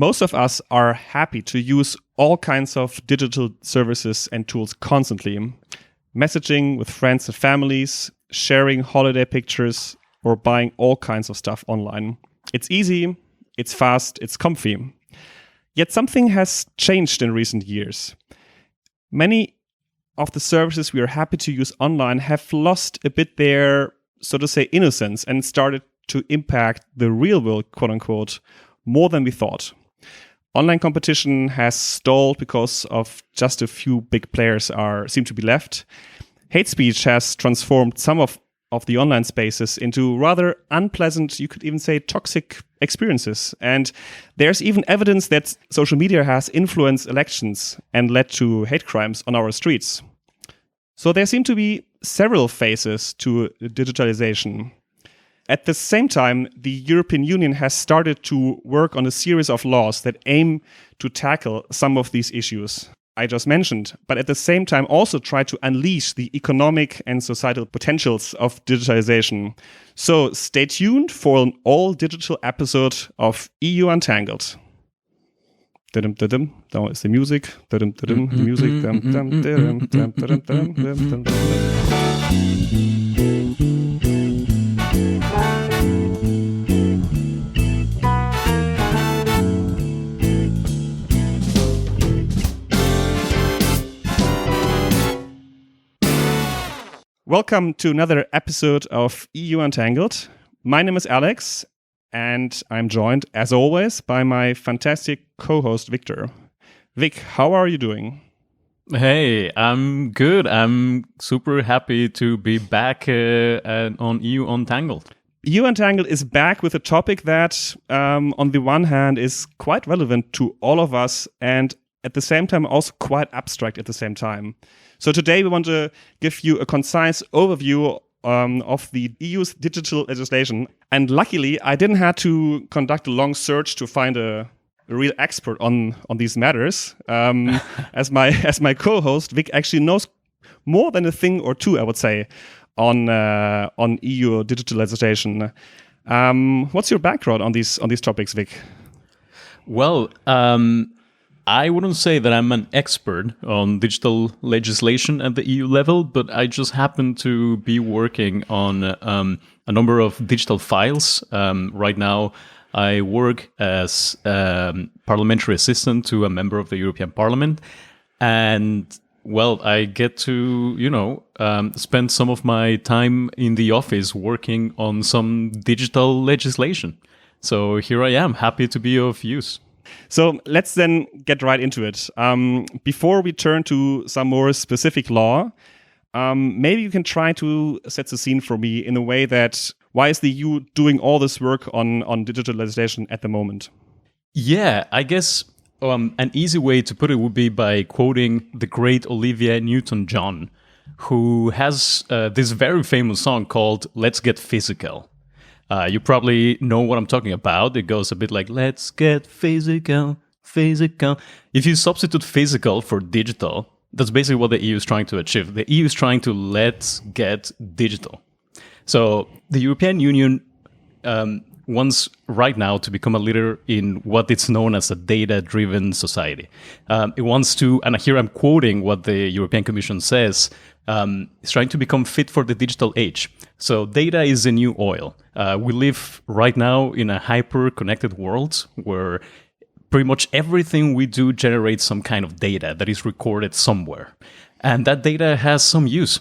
Most of us are happy to use all kinds of digital services and tools constantly. Messaging with friends and families, sharing holiday pictures, or buying all kinds of stuff online. It's easy, it's fast, it's comfy. Yet something has changed in recent years. Many of the services we are happy to use online have lost a bit their, so to say, innocence and started to impact the real world, quote unquote, more than we thought. Online competition has stalled because of just a few big players seem to be left. Hate speech has transformed some of the online spaces into rather unpleasant, you could even say toxic experiences. And there's even evidence that social media has influenced elections and led to hate crimes on our streets. So there seem to be several phases to digitalization. At the same time, the European Union has started to work on a series of laws that aim to tackle some of these issues I just mentioned, but at the same time also try to unleash the economic and societal potentials of digitalization. So stay tuned for an all-digital episode of EU Untangled. That is the music. The music. Welcome to another episode of EU Untangled. My name is Alex, and I'm joined, as always, by my fantastic co-host, Victor. Vic, how are you doing? Hey, I'm good. I'm super happy to be back on EU Untangled. EU Untangled is back with a topic that, on the one hand, is quite relevant to all of us, and at the same time also quite abstract at the same time. So today we want to give you a concise overview of the EU's digital legislation. And luckily, I didn't have to conduct a long search to find a real expert on these matters. As my co-host, Vic actually knows more than a thing or two, I would say, on EU digital legislation. What's your background on these topics, Vic? Well, I wouldn't say that I'm an expert on digital legislation at the EU level, but I just happen to be working on a number of digital files. Right now, I work as parliamentary assistant to a member of the European Parliament. And, well, I get to, spend some of my time in the office working on some digital legislation. So here I am, happy to be of use. So let's then get right into it. Before we turn to some more specific law, maybe you can try to set the scene for me in a way that why is the EU doing all this work on digital legislation at the moment? Yeah, I guess an easy way to put it would be by quoting the great Olivia Newton-John, who has this very famous song called Let's Get Physical. You probably know what I'm talking about. It goes a bit like, let's get physical, physical. If you substitute physical for digital, that's basically what the EU is trying to achieve. The EU is trying to let's get digital. So the European Union wants right now to become a leader in what it's known as a data-driven society. It wants to, and here I'm quoting what the European Commission says, it's trying to become fit for the digital age. So data is the new oil. We live right now in a hyper-connected world where pretty much everything we do generates some kind of data that is recorded somewhere. And that data has some use.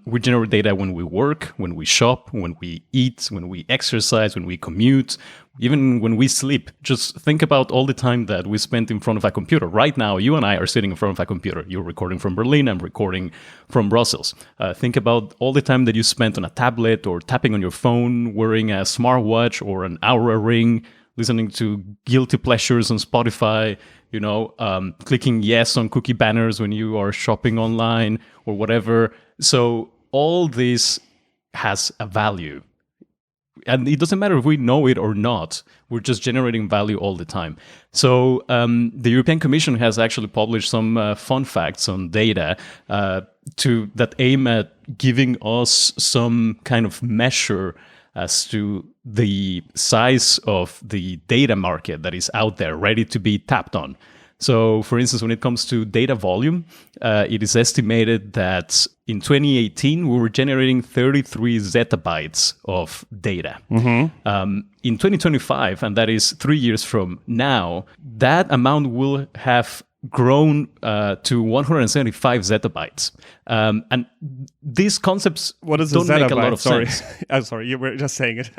We generate data when we work, when we shop, when we eat, when we exercise, when we commute, even when we sleep. Just think about all the time that we spent in front of a computer. Right now, you and I are sitting in front of a computer. You're recording from Berlin, I'm recording from Brussels. Think about all the time that you spent on a tablet or tapping on your phone, wearing a smartwatch or an Oura Ring, listening to guilty pleasures on Spotify, clicking yes on cookie banners when you are shopping online or whatever. So all this has a value. And it doesn't matter if we know it or not. We're just generating value all the time. So the European Commission has actually published some fun facts on data that aim at giving us some kind of measure as to the size of the data market that is out there ready to be tapped on. So, for instance, when it comes to data volume, it is estimated that in 2018, we were generating 33 zettabytes of data. In 2025, and that is 3 years from now, that amount will have grown to 175 zettabytes. And these concepts don't make a lot of sense. I'm sorry, you were just saying it.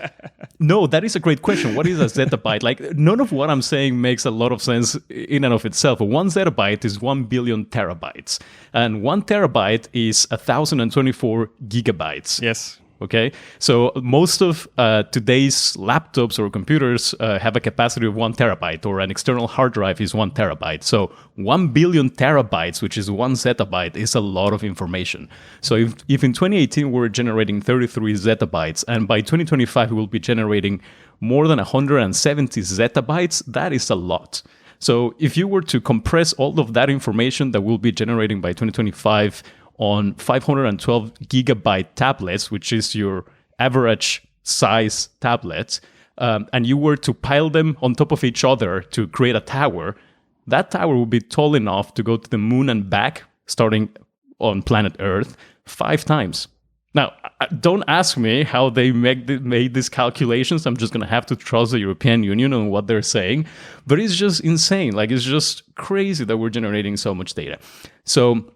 No, that is a great question. What is a zettabyte? Like, none of what I'm saying makes a lot of sense in and of itself. 1 zettabyte is 1 billion terabytes. And 1 terabyte is 1,024 gigabytes. Yes. Okay, so most of today's laptops or computers have a capacity of 1 terabyte, or an external hard drive is 1 terabyte. So 1 billion terabytes, which is 1 zettabyte, is a lot of information. So if in 2018 we're generating 33 zettabytes, and by 2025 we will be generating more than 170 zettabytes, that is a lot. So if you were to compress all of that information that we'll be generating by 2025 on 512 gigabyte tablets, which is your average size tablet, and you were to pile them on top of each other to create a tower, that tower would be tall enough to go to the moon and back, starting on planet Earth, 5 times. Now, don't ask me how they made these calculations. I'm just going to have to trust the European Union on what they're saying. But it's just insane. Like, it's just crazy that we're generating so much data. So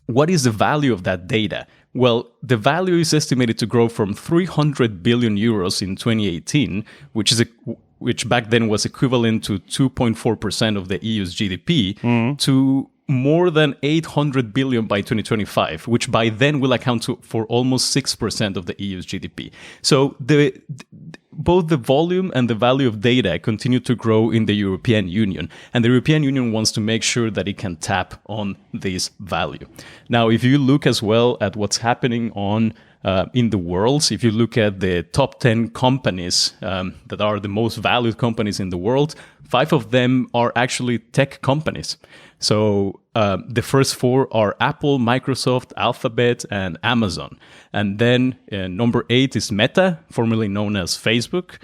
what is the value of that data? Well, the value is estimated to grow from 300 billion euros in 2018, which back then was equivalent to 2.4% of the EU's GDP, to more than 800 billion by 2025, which by then will account for almost 6% of the EU's GDP. So both the volume and the value of data continue to grow in the European Union. And the European Union wants to make sure that it can tap on this value. Now, if you look as well at what's happening in the world, if you look at the top 10 companies that are the most valued companies in the world, 5 of them are actually tech companies. So the first 4 are Apple, Microsoft, Alphabet, and Amazon. And then number 8 is Meta, formerly known as Facebook.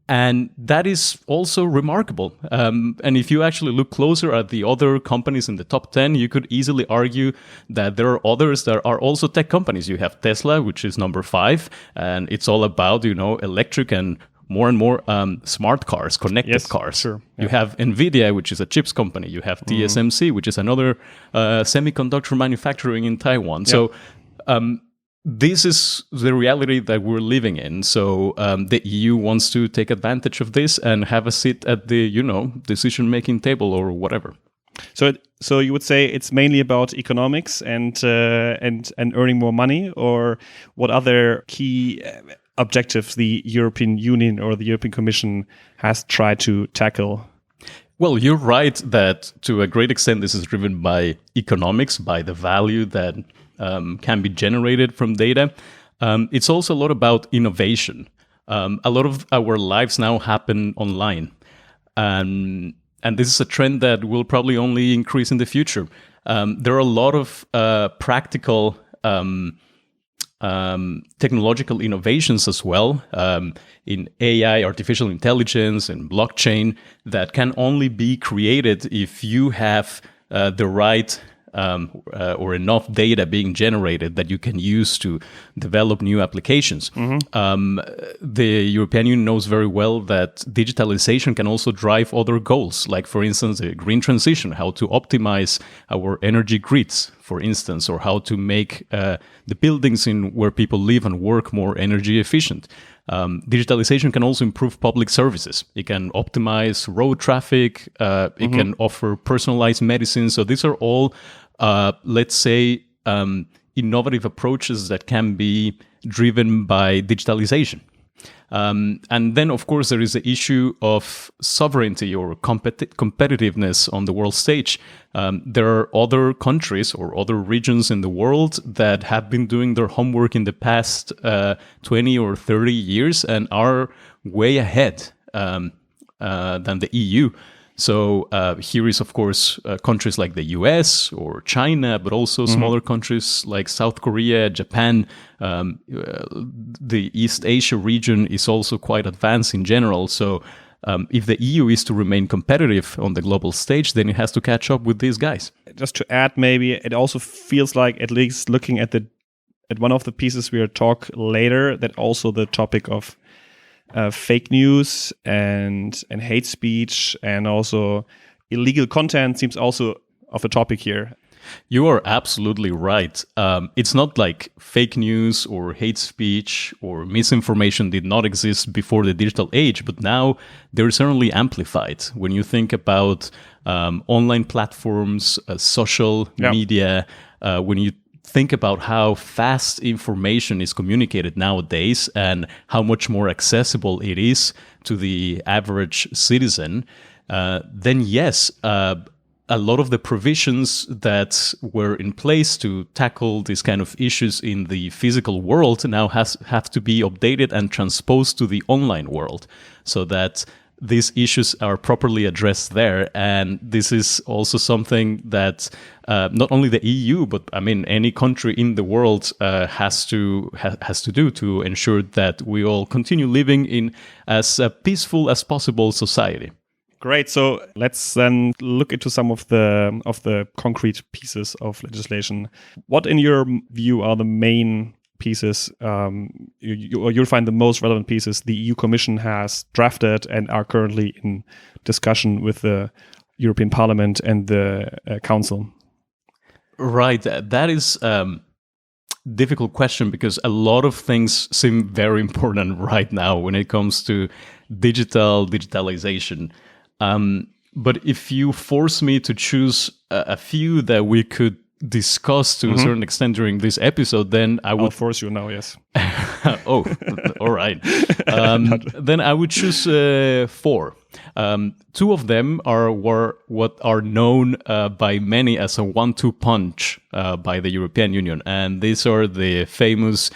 And that is also remarkable. And if you actually look closer at the other companies in the top 10, you could easily argue that there are others that are also tech companies. You have Tesla, which is number 5, and it's all about, electric and more smart cars, connected cars. Sure. Yeah. You have NVIDIA, which is a chips company. You have TSMC, which is another semiconductor manufacturing in Taiwan. Yeah. So this is the reality that we're living in. So the EU wants to take advantage of this and have a seat at the, decision-making table or whatever. So you would say it's mainly about economics and earning more money, or what other key objectives the European Union or the European Commission has tried to tackle? Well, you're right that to a great extent this is driven by economics, by the value that can be generated from data. It's also a lot about innovation. A lot of our lives now happen online. And this is a trend that will probably only increase in the future. There are a lot of practical technological innovations as well in AI, artificial intelligence, and blockchain that can only be created if you have the right or enough data being generated that you can use to develop new applications. The European Union knows very well that digitalization can also drive other goals, like, for instance, the green transition, how to optimize our energy grids, for instance, or how to make the buildings in where people live and work more energy efficient. Digitalization can also improve public services. It can optimize road traffic. It can offer personalized medicine. So these are all, let's say, innovative approaches that can be driven by digitalization. And then, of course, there is the issue of sovereignty or competitiveness on the world stage. There are other countries or other regions in the world that have been doing their homework in the past 20 or 30 years and are way ahead than the EU. So here is, of course, countries like the US or China, but also smaller countries like South Korea, Japan. The East Asia region is also quite advanced in general. So if the EU is to remain competitive on the global stage, then it has to catch up with these guys. Just to add, maybe it also feels like, at least looking at one of the pieces we'll talk later, that also the topic of fake news and hate speech and also illegal content seems also of a topic here. You are absolutely right. It's not like fake news or hate speech or misinformation did not exist before the digital age, but now they're certainly amplified. When you think about online platforms, social media, when you think about how fast information is communicated nowadays and how much more accessible it is to the average citizen, then yes, a lot of the provisions that were in place to tackle these kind of issues in the physical world now have to be updated and transposed to the online world so that these issues are properly addressed there. And this is also something that not only the EU, but I mean any country in the world has to do to ensure that we all continue living in as peaceful as possible society. Great. So let's then look into some of the concrete pieces of legislation. What, in your view, are the main pieces you'll find the most relevant pieces the EU Commission has drafted and are currently in discussion with the European Parliament and the Council? Right. That is difficult question because a lot of things seem very important right now when it comes to digitalization. But if you force me to choose a few that we could discuss to a certain extent during this episode, then I'll force you now, yes. Oh, all right. Then I would choose 4. 2 of them were what are known by many as a 1-2 punch by the European Union. And these are the famous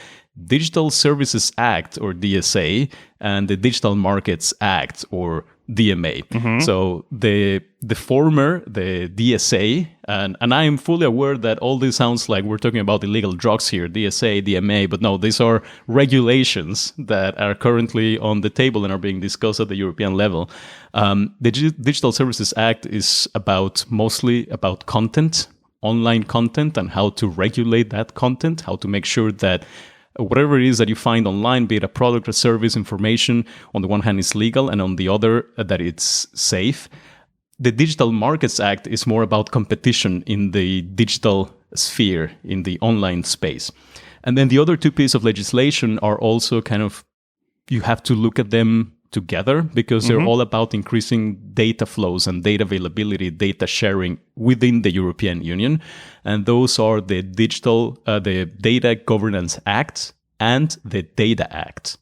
Digital Services Act, or DSA, and the Digital Markets Act, or DMA. So the former, the DSA, and I am fully aware that all this sounds like we're talking about illegal drugs here, DSA, DMA, but no, these are regulations that are currently on the table and are being discussed at the European level. The Digital Services Act is mostly about content, online content, and how to regulate that content, how to make sure that whatever it is that you find online, be it a product or service, information, on the one hand is legal and on the other that it's safe. The Digital Markets Act is more about competition in the digital sphere, in the online space. And then the other 2 pieces of legislation are also kind of, you have to look at them together because they're all about increasing data flows and data availability, data sharing within the European Union. And those are the the Data Governance Act and the Data Act.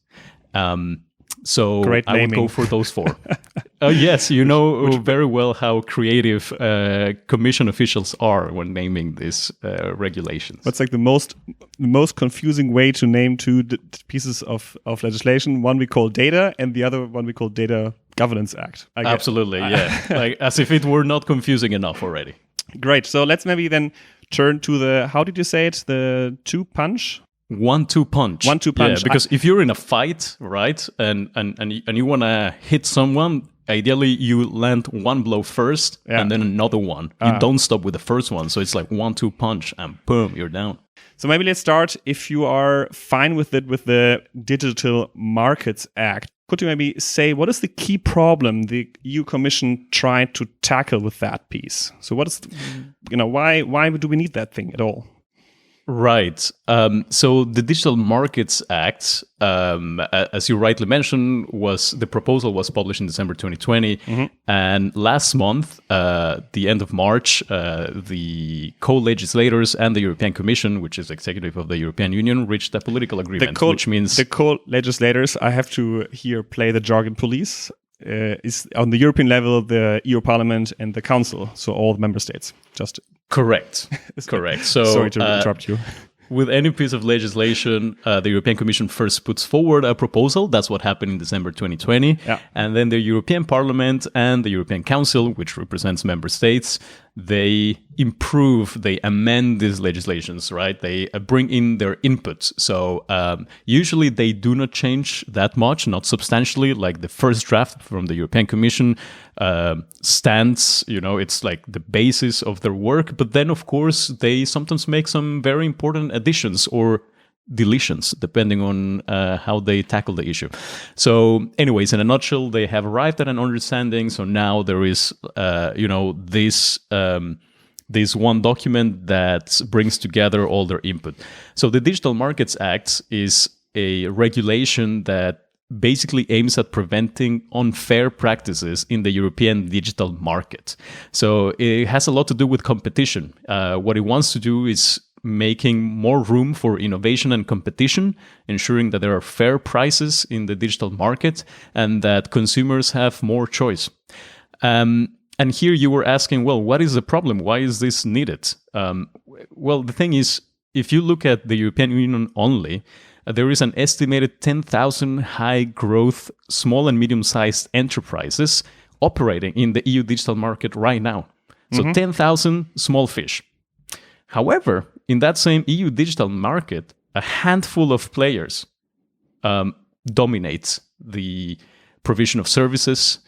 So Great I would naming. go for those 4. Yes, you know very well how creative Commission officials are when naming these regulations. What's like the most confusing way to name 2 pieces of legislation? One we call Data, and the other one we call Data Governance Act. Absolutely, yeah. Like as if it were not confusing enough already. Great. So let's maybe then turn to the, how did you say it? The 2 punch? 1-2 punch. 1-2 punch. Yeah, because if you're in a fight, right, and you want to hit someone, ideally you land one blow first and then another one. You don't stop with the first one. So it's like 1-2 punch and boom, you're down. So maybe let's start, if you are fine with it, with the Digital Markets Act. Could you maybe say, what is the key problem the EU Commission tried to tackle with that piece? So what is, why do we need that thing at all? Right. So the Digital Markets Act, as you rightly mentioned, the proposal was published in December 2020. And last month, the end of March, the co-legislators and the European Commission, which is executive of the European Union, reached a political agreement, which means... The co-legislators, I have to here play the jargon police, is on the European level, the EU Parliament and the Council, so all the member states. Just Correct. So, sorry to interrupt you. with any piece of legislation, the European Commission first puts forward a proposal. That's what happened in December 2020. Yeah. And then the European Parliament and the European Council, which represents member states, they improve, they amend these legislations, right? They bring in their inputs. So usually they do not change that much, not substantially, like the first draft from the European Commission stands, it's like the basis of their work. But then, of course, they sometimes make some very important additions or deletions, depending on how they tackle the issue. So anyways, in a nutshell, they have arrived at an understanding. So now there is, this one document that brings together all their input. So the Digital Markets Act is a regulation that basically aims at preventing unfair practices in the European digital market. So it has a lot to do with competition. What it wants to do is making more room for innovation and competition, ensuring that there are fair prices in the digital market and that consumers have more choice. And here you were asking, well, what is the problem? Why is this needed? Well, the thing is, if you look at the European Union only, there is an estimated 10,000 high-growth, small and medium-sized enterprises operating in the EU digital market right now. So 10,000 small fish. However, in that same EU digital market, a handful of players dominates the provision of services,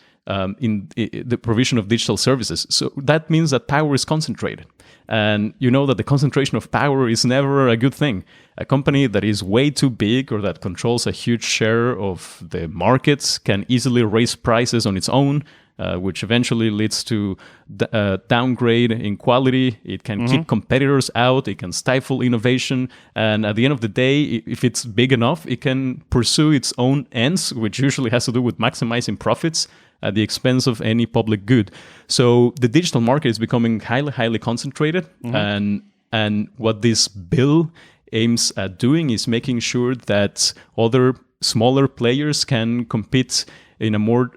in the provision of digital services. So that means that power is concentrated. And you know that the concentration of power is never a good thing. A company that is way too big or that controls a huge share of the markets can easily raise prices on its own, which eventually leads to downgrade in quality. It can keep competitors out. It can stifle innovation. And at the end of the day, if it's big enough, it can pursue its own ends, which usually has to do with maximizing profits at the expense of any public good. So the digital market is becoming highly, highly concentrated. And what this bill aims at doing is making sure that other smaller players can compete in a more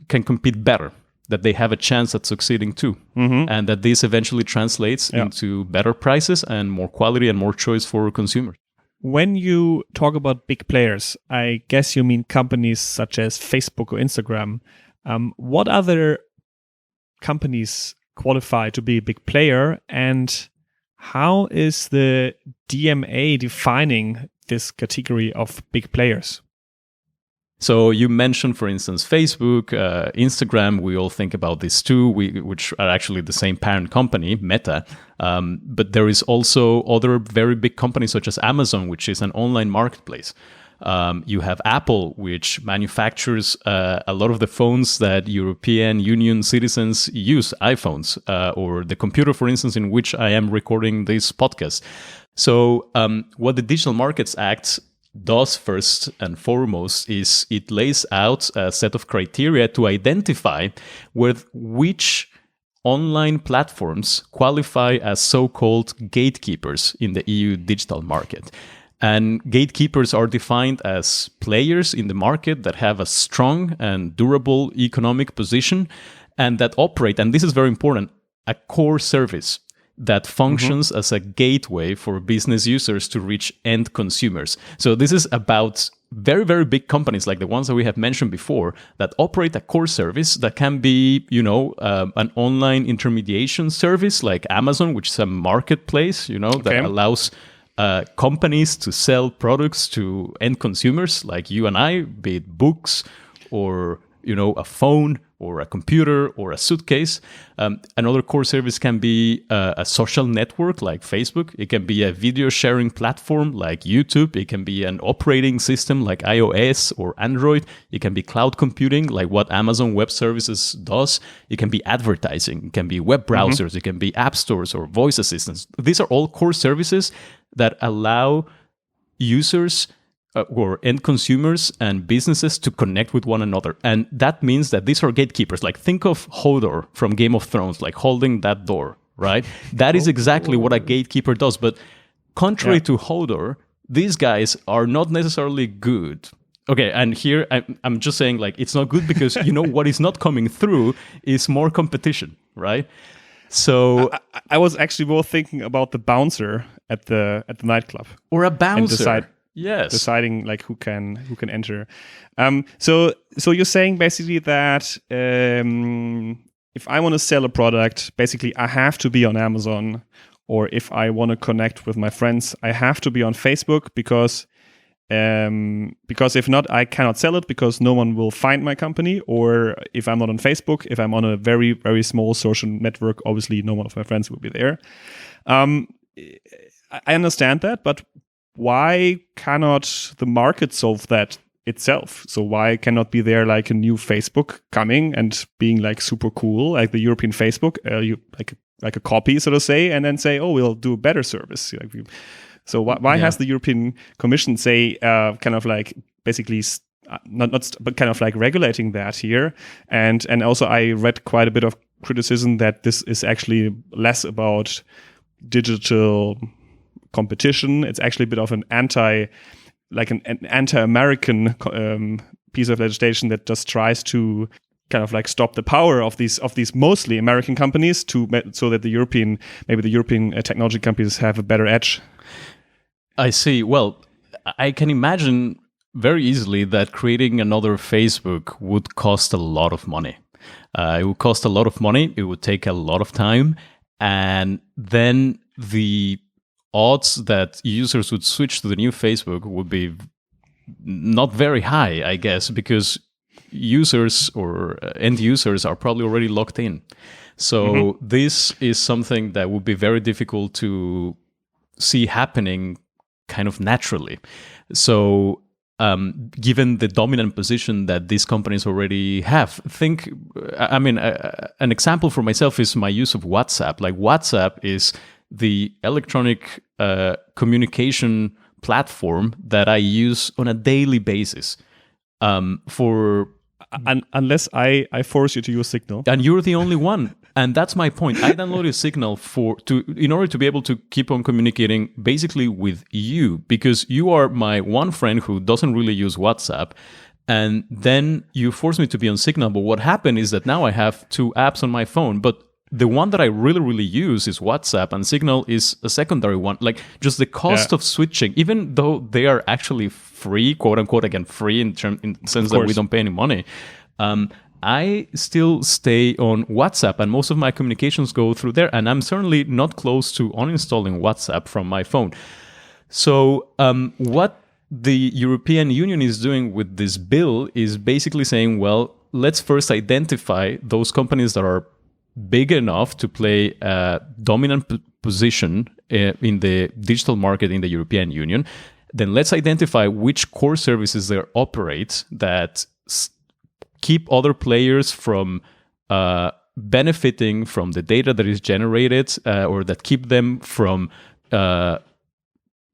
can compete better, that they have a chance at succeeding too, and that this eventually translates into better prices and more quality and more choice for consumers. When you talk about big players, I guess you mean companies such as Facebook or Instagram. What other companies qualify to be a big player, and how is the DMA defining this category of big players? So you mentioned, for instance, Facebook, Instagram. We all think about these two, which are actually the same parent company, Meta. But there is also other very big companies such as Amazon, which is an online marketplace. You have Apple, which manufactures a lot of the phones that European Union citizens use, iPhones, or the computer, for instance, in which I am recording this podcast. So what the Digital Markets Act does first and foremost is it lays out a set of criteria to identify with which online platforms qualify as so-called gatekeepers in the EU digital market. And gatekeepers are defined as players in the market that have a strong and durable economic position and that operate, and this is very important, a core service that functions as a gateway for business users to reach end consumers. So this is about very, very big companies like the ones that we have mentioned before that operate a core service that can be, an online intermediation service like Amazon, which is a marketplace, that allows companies to sell products to end consumers like you and I, be it books or, a phone or a computer or a suitcase. Another core service can be a social network like Facebook. It can be a video sharing platform like YouTube. It can be an operating system like iOS or Android. It can be cloud computing like what Amazon Web Services does. It can be advertising. It can be web browsers. It can be app stores or voice assistants. These are all core services that allow users or end consumers and businesses to connect with one another. And that means that these are gatekeepers. Like think of Hodor from Game of Thrones, like holding that door, right? That is exactly what a gatekeeper does. But contrary to Hodor, these guys are not necessarily good. Okay, and here I'm just saying like it's not good because what is not coming through is more competition, right? So I was actually more thinking about the bouncer at the nightclub, or a bouncer. and Yes. deciding like who can enter. So you're saying basically that if I want to sell a product, basically I have to be on Amazon, or if I want to connect with my friends, I have to be on Facebook because if not, I cannot sell it because no one will find my company. Or if I'm not on Facebook, if I'm on a very, very small social network, obviously no one of my friends will be there. I understand that, but why cannot the market solve that itself? So why cannot be there like a new Facebook coming and being like super cool, like the European Facebook, like a copy, so to say, and then say, oh, we'll do a better service. So why has the European Commission say kind of like basically but kind of like regulating that here? And also I read quite a bit of criticism that this is actually less about digital competition. It's actually a bit of an anti-American piece of legislation that just tries to kind of like stop the power of these mostly American companies so that the European technology companies have a better edge. I see. Well, I can imagine very easily that creating another Facebook would cost a lot of money. It would cost a lot of money. It would take a lot of time. And then the odds that users would switch to the new Facebook would be not very high, I guess, because users or end users are probably already locked in. So this is something that would be very difficult to see happening kind of naturally. So given the dominant position that these companies already have, an example for myself is my use of WhatsApp. Like WhatsApp is the electronic communication platform that I use on a daily basis. Unless I force you to use Signal. And you're the only one. And that's my point. I downloaded Signal in order to be able to keep on communicating basically with you, because you are my one friend who doesn't really use WhatsApp. And then you forced me to be on Signal. But what happened is that now I have two apps on my phone. But the one that I really, really use is WhatsApp, and Signal is a secondary one. Like just the cost of switching, even though they are actually free, quote unquote, again, free in the sense that we don't pay any money. I still stay on WhatsApp, and most of my communications go through there. And I'm certainly not close to uninstalling WhatsApp from my phone. So what the European Union is doing with this bill is basically saying, well, let's first identify those companies that are big enough to play a dominant position in the digital market in the European Union. Then let's identify which core services they operate that keep other players from benefiting from the data that is generated, or that keep them from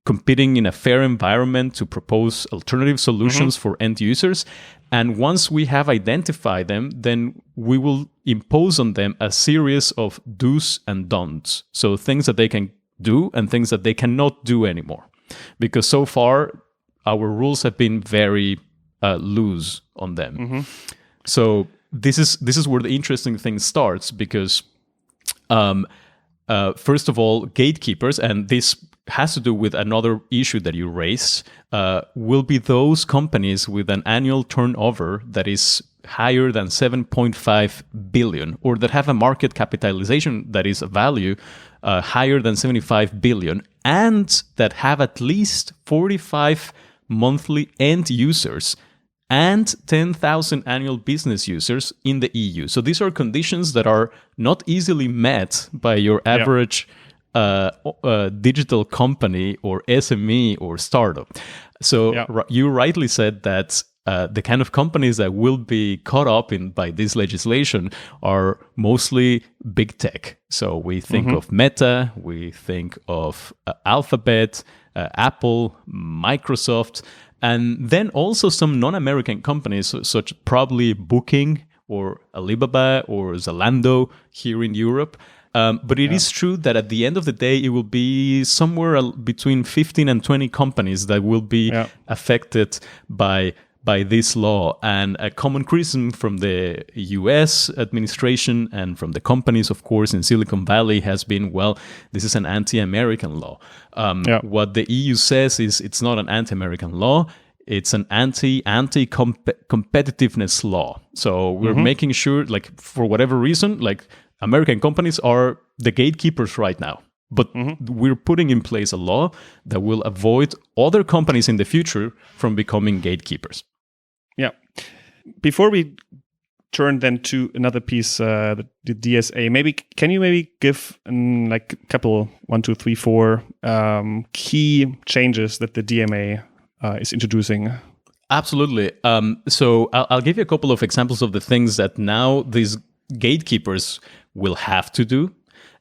competing in a fair environment to propose alternative solutions for end users. And once we have identified them, then we will impose on them a series of do's and don'ts. So things that they can do and things that they cannot do anymore. Because so far, our rules have been very loose on them. So this is where the interesting thing starts, because first of all, gatekeepers, and this has to do with another issue that you raised, will be those companies with an annual turnover that is higher than 7.5 billion, or that have a market capitalization that is a value higher than 75 billion, and that have at least 45 monthly end users and 10,000 annual business users in the EU. So these are conditions that are not easily met by your average digital company or SME or startup. So you rightly said that the kind of companies that will be caught up by this legislation are mostly big tech. So we think of Meta, we think of Alphabet, Apple, Microsoft, and then also some non-American companies, such probably Booking or Alibaba or Zalando here in Europe. But it is true that at the end of the day, it will be somewhere between 15 and 20 companies that will be affected by by this law. And a common criticism from the US administration and from the companies, of course, in Silicon Valley has been, well, this is an anti-American law. What the EU says is it's not an anti-American law. It's an anti-competitiveness law. So we're making sure, like, for whatever reason, like, American companies are the gatekeepers right now. But we're putting in place a law that will avoid other companies in the future from becoming gatekeepers. Yeah. Before we turn then to another piece, the DSA, can you give like a couple, 1, 2, 3, 4 key changes that the DMA is introducing? Absolutely. So I'll give you a couple of examples of the things that now these gatekeepers will have to do,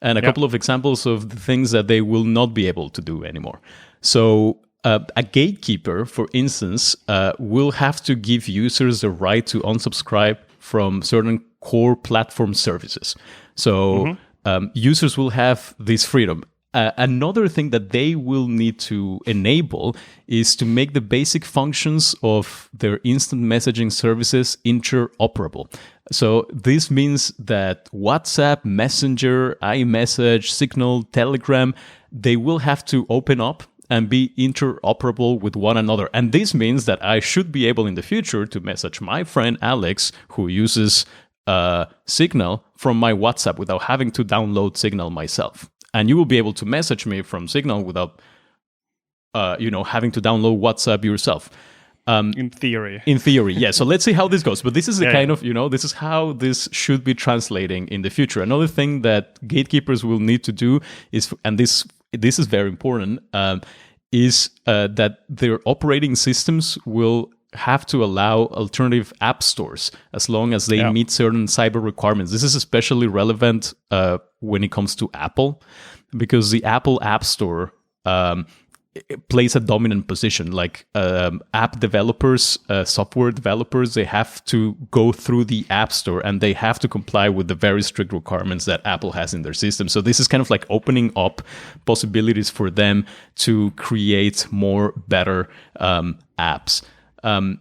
and a couple of examples of the things that they will not be able to do anymore. So a gatekeeper, for instance, will have to give users the right to unsubscribe from certain core platform services. So users will have this freedom. Another thing that they will need to enable is to make the basic functions of their instant messaging services interoperable. So this means that WhatsApp, Messenger, iMessage, Signal, Telegram, they will have to open up and be interoperable with one another. And this means that I should be able in the future to message my friend Alex, who uses Signal, from my WhatsApp without having to download Signal myself. And you will be able to message me from Signal without, having to download WhatsApp yourself. In theory. In theory, yeah. So let's see how this goes. But this is the kind of, this is how this should be translating in the future. Another thing that gatekeepers will need to do is, and this is very important, is that their operating systems will have to allow alternative app stores as long as they meet certain cyber requirements. This is especially relevant when it comes to Apple, because the Apple App Store plays a dominant position. Like app developers, software developers, they have to go through the App Store and they have to comply with the very strict requirements that Apple has in their system. So this is kind of like opening up possibilities for them to create more better apps.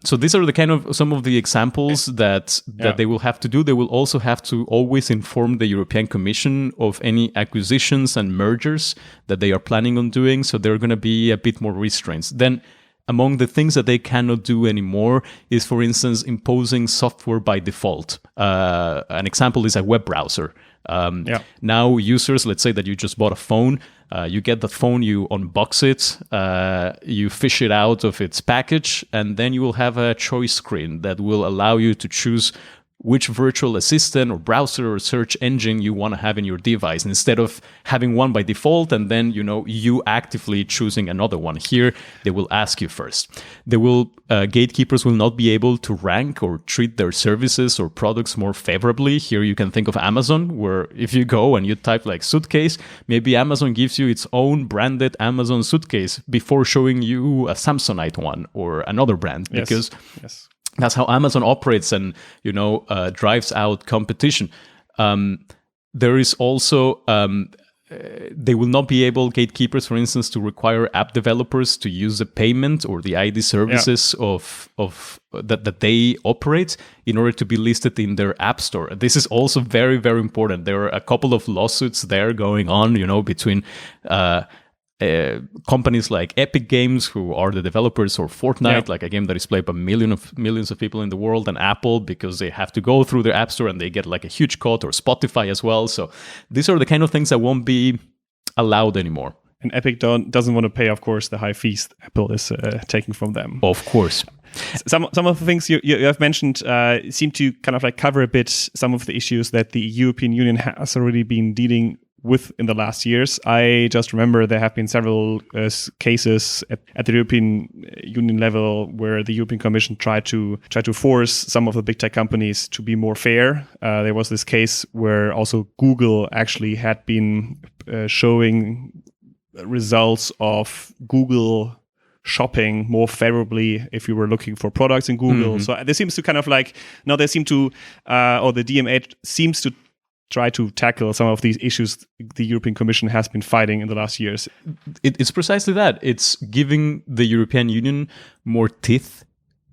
So these are the kind of some of the examples that they will have to do. They will also have to always inform the European Commission of any acquisitions and mergers that they are planning on doing. So there are going to be a bit more restraints. Then among the things that they cannot do anymore is, for instance, imposing software by default. An example is a web browser. Now users, let's say that you just bought a phone, you get the phone, you unbox it, you fish it out of its package, and then you will have a choice screen that will allow you to choose which virtual assistant or browser or search engine you want to have in your device, instead of having one by default and then you actively choosing another one. Here they will ask you first. Gatekeepers will not be able to rank or treat their services or products more favorably. Here you can think of Amazon, where if you go and you type like suitcase, maybe Amazon gives you its own branded Amazon suitcase before showing you a Samsonite one or another brand, because that's how Amazon operates and, drives out competition. There is also, they will not be able, gatekeepers, for instance, to require app developers to use the payment or the ID services of that they operate in order to be listed in their app store. This is also very, very important. There are a couple of lawsuits there going on, between companies like Epic Games, who are the developers, or Fortnite, like a game that is played by millions of people in the world, and Apple, because they have to go through their app store and they get like a huge cut, or Spotify as well. So these are the kind of things that won't be allowed anymore. And Epic doesn't want to pay, of course, the high fees Apple is taking from them. Of course. Some of the things you have mentioned seem to kind of like cover a bit some of the issues that the European Union has already been dealing with in the last years. I just remember there have been several cases at the European Union level where the European Commission tried to force some of the big tech companies to be more fair. There was this case where also Google actually had been showing results of Google shopping more favorably if you were looking for products in Google. So there seems to kind of like, now they seem to, or the DMA seems to try to tackle some of these issues the European Commission has been fighting in the last years. It's precisely that. It's giving the European Union more teeth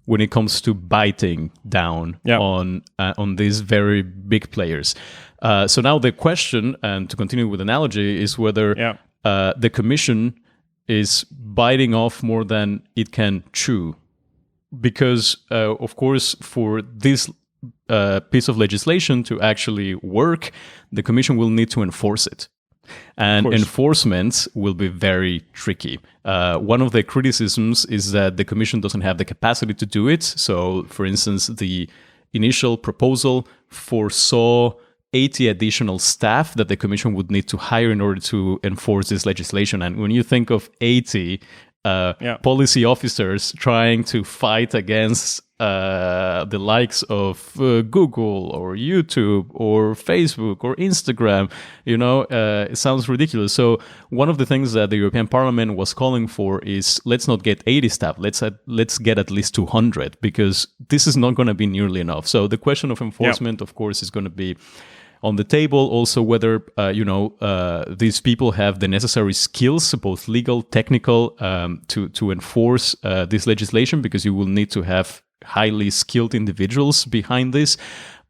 when it comes to biting down on these very big players. So now the question, and to continue with analogy, is whether the Commission is biting off more than it can chew. Because, of course, for this piece of legislation to actually work, the Commission will need to enforce it. And enforcement will be very tricky. One of the criticisms is that the Commission doesn't have the capacity to do it. So, for instance, the initial proposal foresaw 80 additional staff that the Commission would need to hire in order to enforce this legislation. And when you think of 80 policy officers trying to fight against the likes of Google or YouTube or Facebook or Instagram, it sounds ridiculous. So one of the things that the European Parliament was calling for is let's not get 80 staff, let's get at least 200, because this is not going to be nearly enough. So the question of enforcement, of course, is going to be on the table. Also, whether these people have the necessary skills, both legal, technical, to enforce this legislation, because you will need to have highly skilled individuals behind this.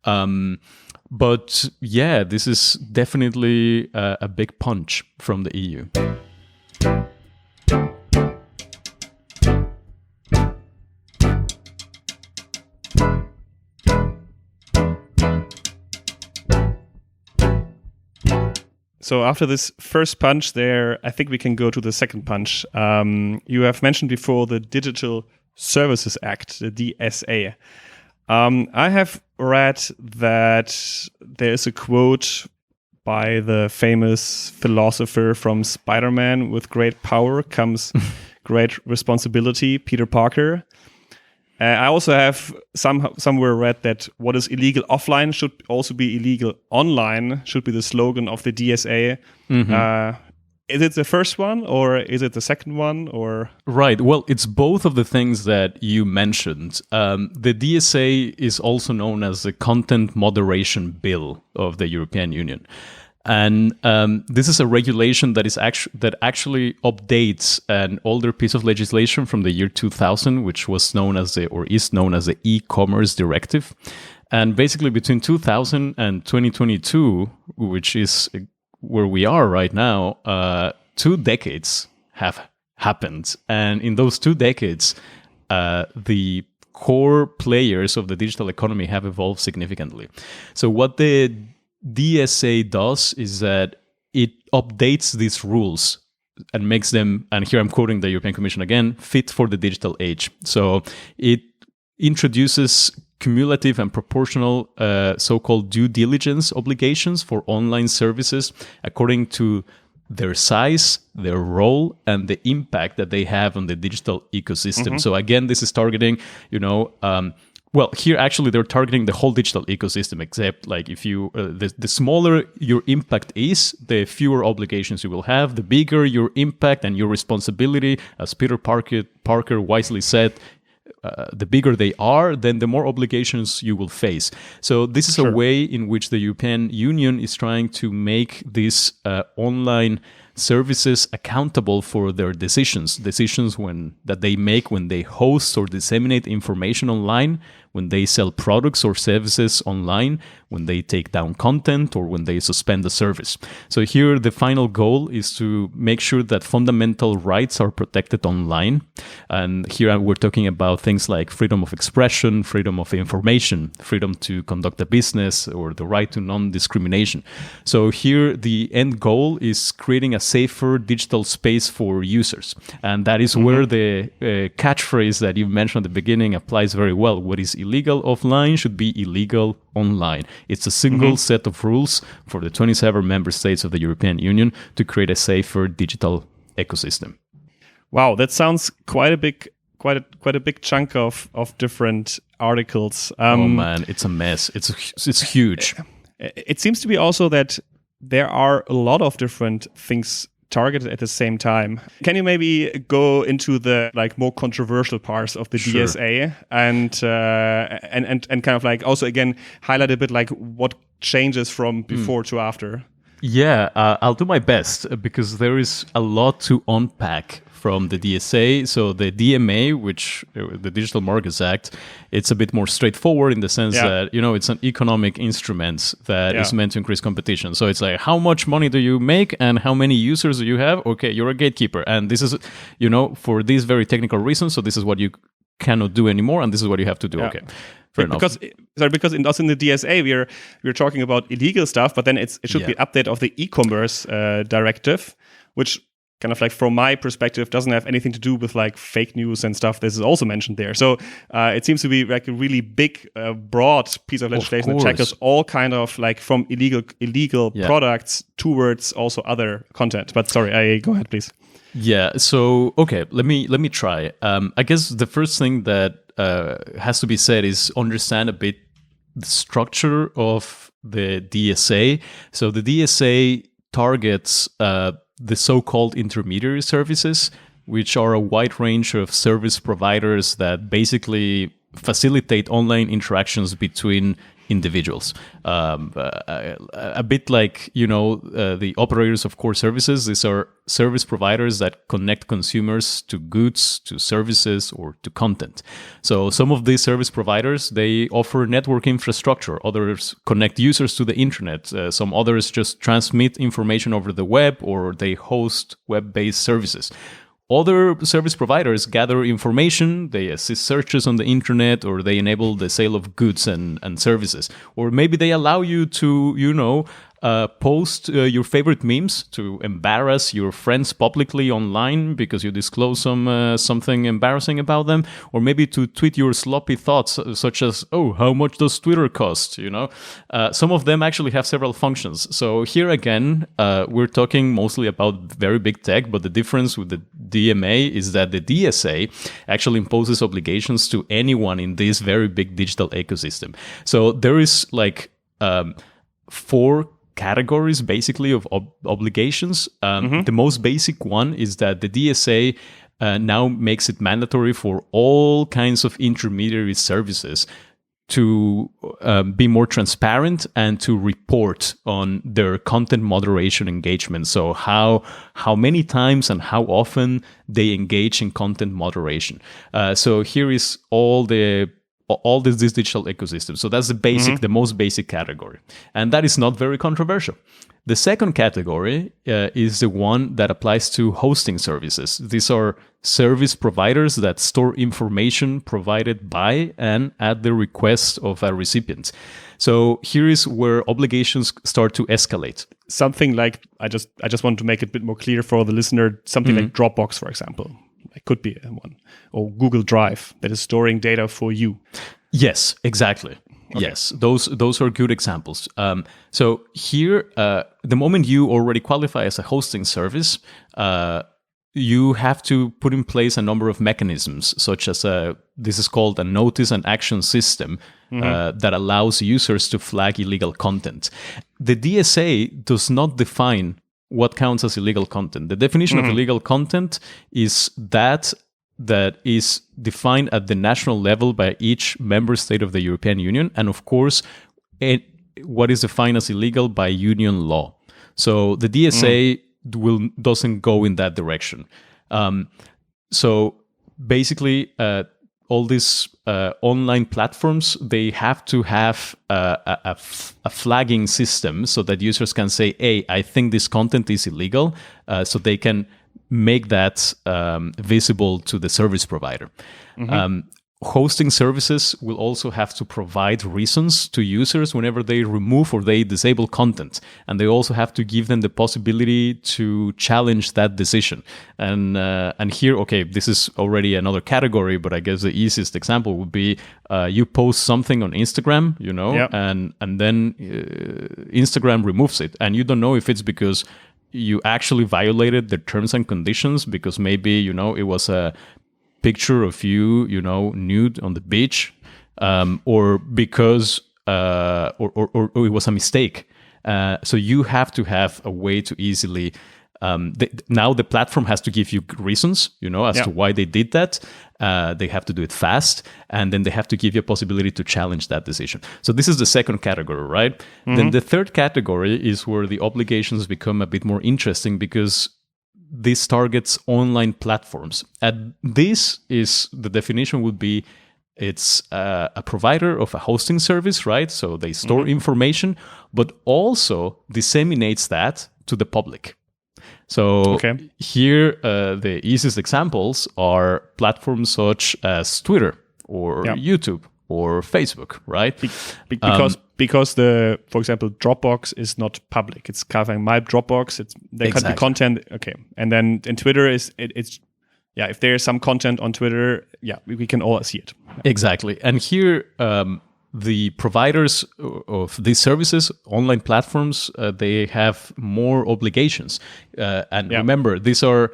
But yeah, this is definitely a big punch from the EU. So after this first punch there, I think we can go to the second punch. You have mentioned before the Digital Services Act, the DSA. I have read that there is a quote by the famous philosopher from Spider-Man: with great power comes great responsibility, Peter Parker. I also have somewhere read that what is illegal offline should also be illegal online, should be the slogan of the DSA. Mm-hmm. Is it the first one, or is it the second one, or? Right. Well, it's both of the things that you mentioned. The DSA is also known as the Content Moderation Bill of the European Union. And this is a regulation that actually updates an older piece of legislation from the year 2000, which was known as is known as the e-commerce directive. And basically between 2000 and 2022, which is where we are right now, 2 decades have happened. And in those 2 decades, the core players of the digital economy have evolved significantly. So what the DSA does is that it updates these rules and makes them, and here I'm quoting the European Commission again, fit for the digital age. So it introduces cumulative and proportional so-called due diligence obligations for online services according to their size, their role, and the impact that they have on the digital ecosystem. Mm-hmm. So again, this is targeting, well, here actually they're targeting the whole digital ecosystem, except like if you, the smaller your impact is, the fewer obligations you will have. The bigger your impact and your responsibility, as Peter Parker wisely said, the bigger they are, then the more obligations you will face. So this is a way in which the European Union is trying to make these online services accountable for their decisions that they make when they host or disseminate information online, when they sell products or services online, when they take down content, or when they suspend the service. So here the final goal is to make sure that fundamental rights are protected online. And here we're talking about things like freedom of expression, freedom of information, freedom to conduct a business, or the right to non-discrimination. So here the end goal is creating a safer digital space for users. And that is where the catchphrase that you mentioned at the beginning applies very well. What is illegal offline should be illegal online. It's a single set of rules for the 27 member states of the European Union to create a safer digital ecosystem. Wow, that sounds quite a big chunk of different articles. Oh man, it's a mess. It's huge. It seems to be also that there are a lot of different things targeted at the same time. Can you maybe go into the more controversial parts of the DSA and kind of also again highlight a bit what changes from before to after? Yeah, I'll do my best because there is a lot to unpack from the DSA. So the DMA, which the Digital Markets Act, it's a bit more straightforward in the sense that, it's an economic instrument that is meant to increase competition. So it's like, how much money do you make and how many users do you have? Okay, you're a gatekeeper. And this is, for these very technical reasons. So this is what you cannot do anymore. And this is what you have to do. Okay. Fair enough. Because in the DSA we're talking about illegal stuff, but then it should be an update of the e-commerce directive, which kind of like from my perspective doesn't have anything to do with like fake news and stuff. This is also mentioned there. So it seems to be like a really big, broad piece of legislation that tackles all kind of like from illegal products towards also other content. But sorry, I go ahead, please. Yeah. So okay, let me try. I guess the first thing that has to be said is understand a bit the structure of the DSA. So the DSA targets the so-called intermediary services, which are a wide range of service providers that basically facilitate online interactions between individuals. A bit like, the operators of core services. These are service providers that connect consumers to goods, to services, or to content. So some of these service providers, they offer network infrastructure. Others connect users to the internet. Some others just transmit information over the web, or they host web-based services. Other service providers gather information, they assist searches on the internet, or they enable the sale of goods and services. Or maybe they allow you to, post your favorite memes to embarrass your friends publicly online because you disclose something embarrassing about them. Or maybe to tweet your sloppy thoughts, such as, oh, how much does Twitter cost? Some of them actually have several functions. So here again, we're talking mostly about very big tech, but the difference with the DMA is that the DSA actually imposes obligations to anyone in this very big digital ecosystem. So there is like 4 categories basically of obligations. The most basic one is that the DSA now makes it mandatory for all kinds of intermediary services to be more transparent and to report on their content moderation engagement. So how many times and how often they engage in content moderation. So here is all this digital ecosystem. So that's the basic, the most basic category. And that is not very controversial. The second category is the one that applies to hosting services. These are service providers that store information provided by and at the request of a recipient. So here is where obligations start to escalate. Something like, I just want to make it a bit more clear for the listener, something like Dropbox, for example. It could be one. Or Google Drive that is storing data for you. Yes, exactly. Okay. Yes, those are good examples. So here, the moment you already qualify as a hosting service, you have to put in place a number of mechanisms, such as this is called a notice and action system that allows users to flag illegal content. The DSA does not define what counts as illegal content. The definition of illegal content is that is defined at the national level by each member state of the European Union, and of course, what is defined as illegal by union law. So the DSA doesn't go in that direction. So basically, all these online platforms, they have to have a flagging system so that users can say, hey, I think this content is illegal, so they can make that visible to the service provider. Hosting services will also have to provide reasons to users whenever they remove or they disable content. And they also have to give them the possibility to challenge that decision. And here, okay, this is already another category, but I guess the easiest example would be you post something on Instagram, and then Instagram removes it. And you don't know if it's because you actually violated the terms and conditions, because maybe, it was a picture of you, nude on the beach, or because or it was a mistake. So you have to have a way to easily. Now the platform has to give you reasons, as to why they did that. They have to do it fast, and then they have to give you a possibility to challenge that decision. So this is the second category, right? Then the third category is where the obligations become a bit more interesting, because this targets online platforms. And this is, the definition would be, it's a provider of a hosting service, right? So they store information, but also disseminates that to the public. So here, the easiest examples are platforms such as Twitter or YouTube or Facebook, right? Because for example, Dropbox is not public. It's covering my Dropbox. There can be content. Okay. And then in Twitter it's if there is some content on Twitter, we can all see it. Exactly. And here, the providers of these services, online platforms, they have more obligations. Remember, these are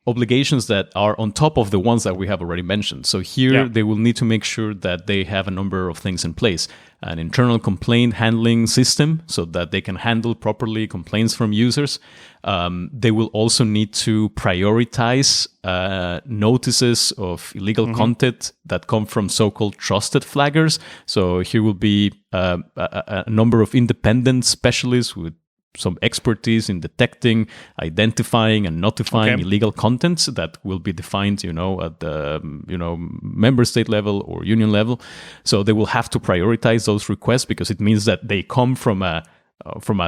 obligations that are on top of the ones that we have already mentioned. So here they will need to make sure that they have a number of things in place. An internal complaint handling system so that they can handle properly complaints from users. They will also need to prioritize notices of illegal content that come from so-called trusted flaggers. So here will be a number of independent specialists with some expertise in detecting, identifying, and notifying illegal contents that will be defined, at the member state level or union level. So they will have to prioritize those requests because it means that they come from a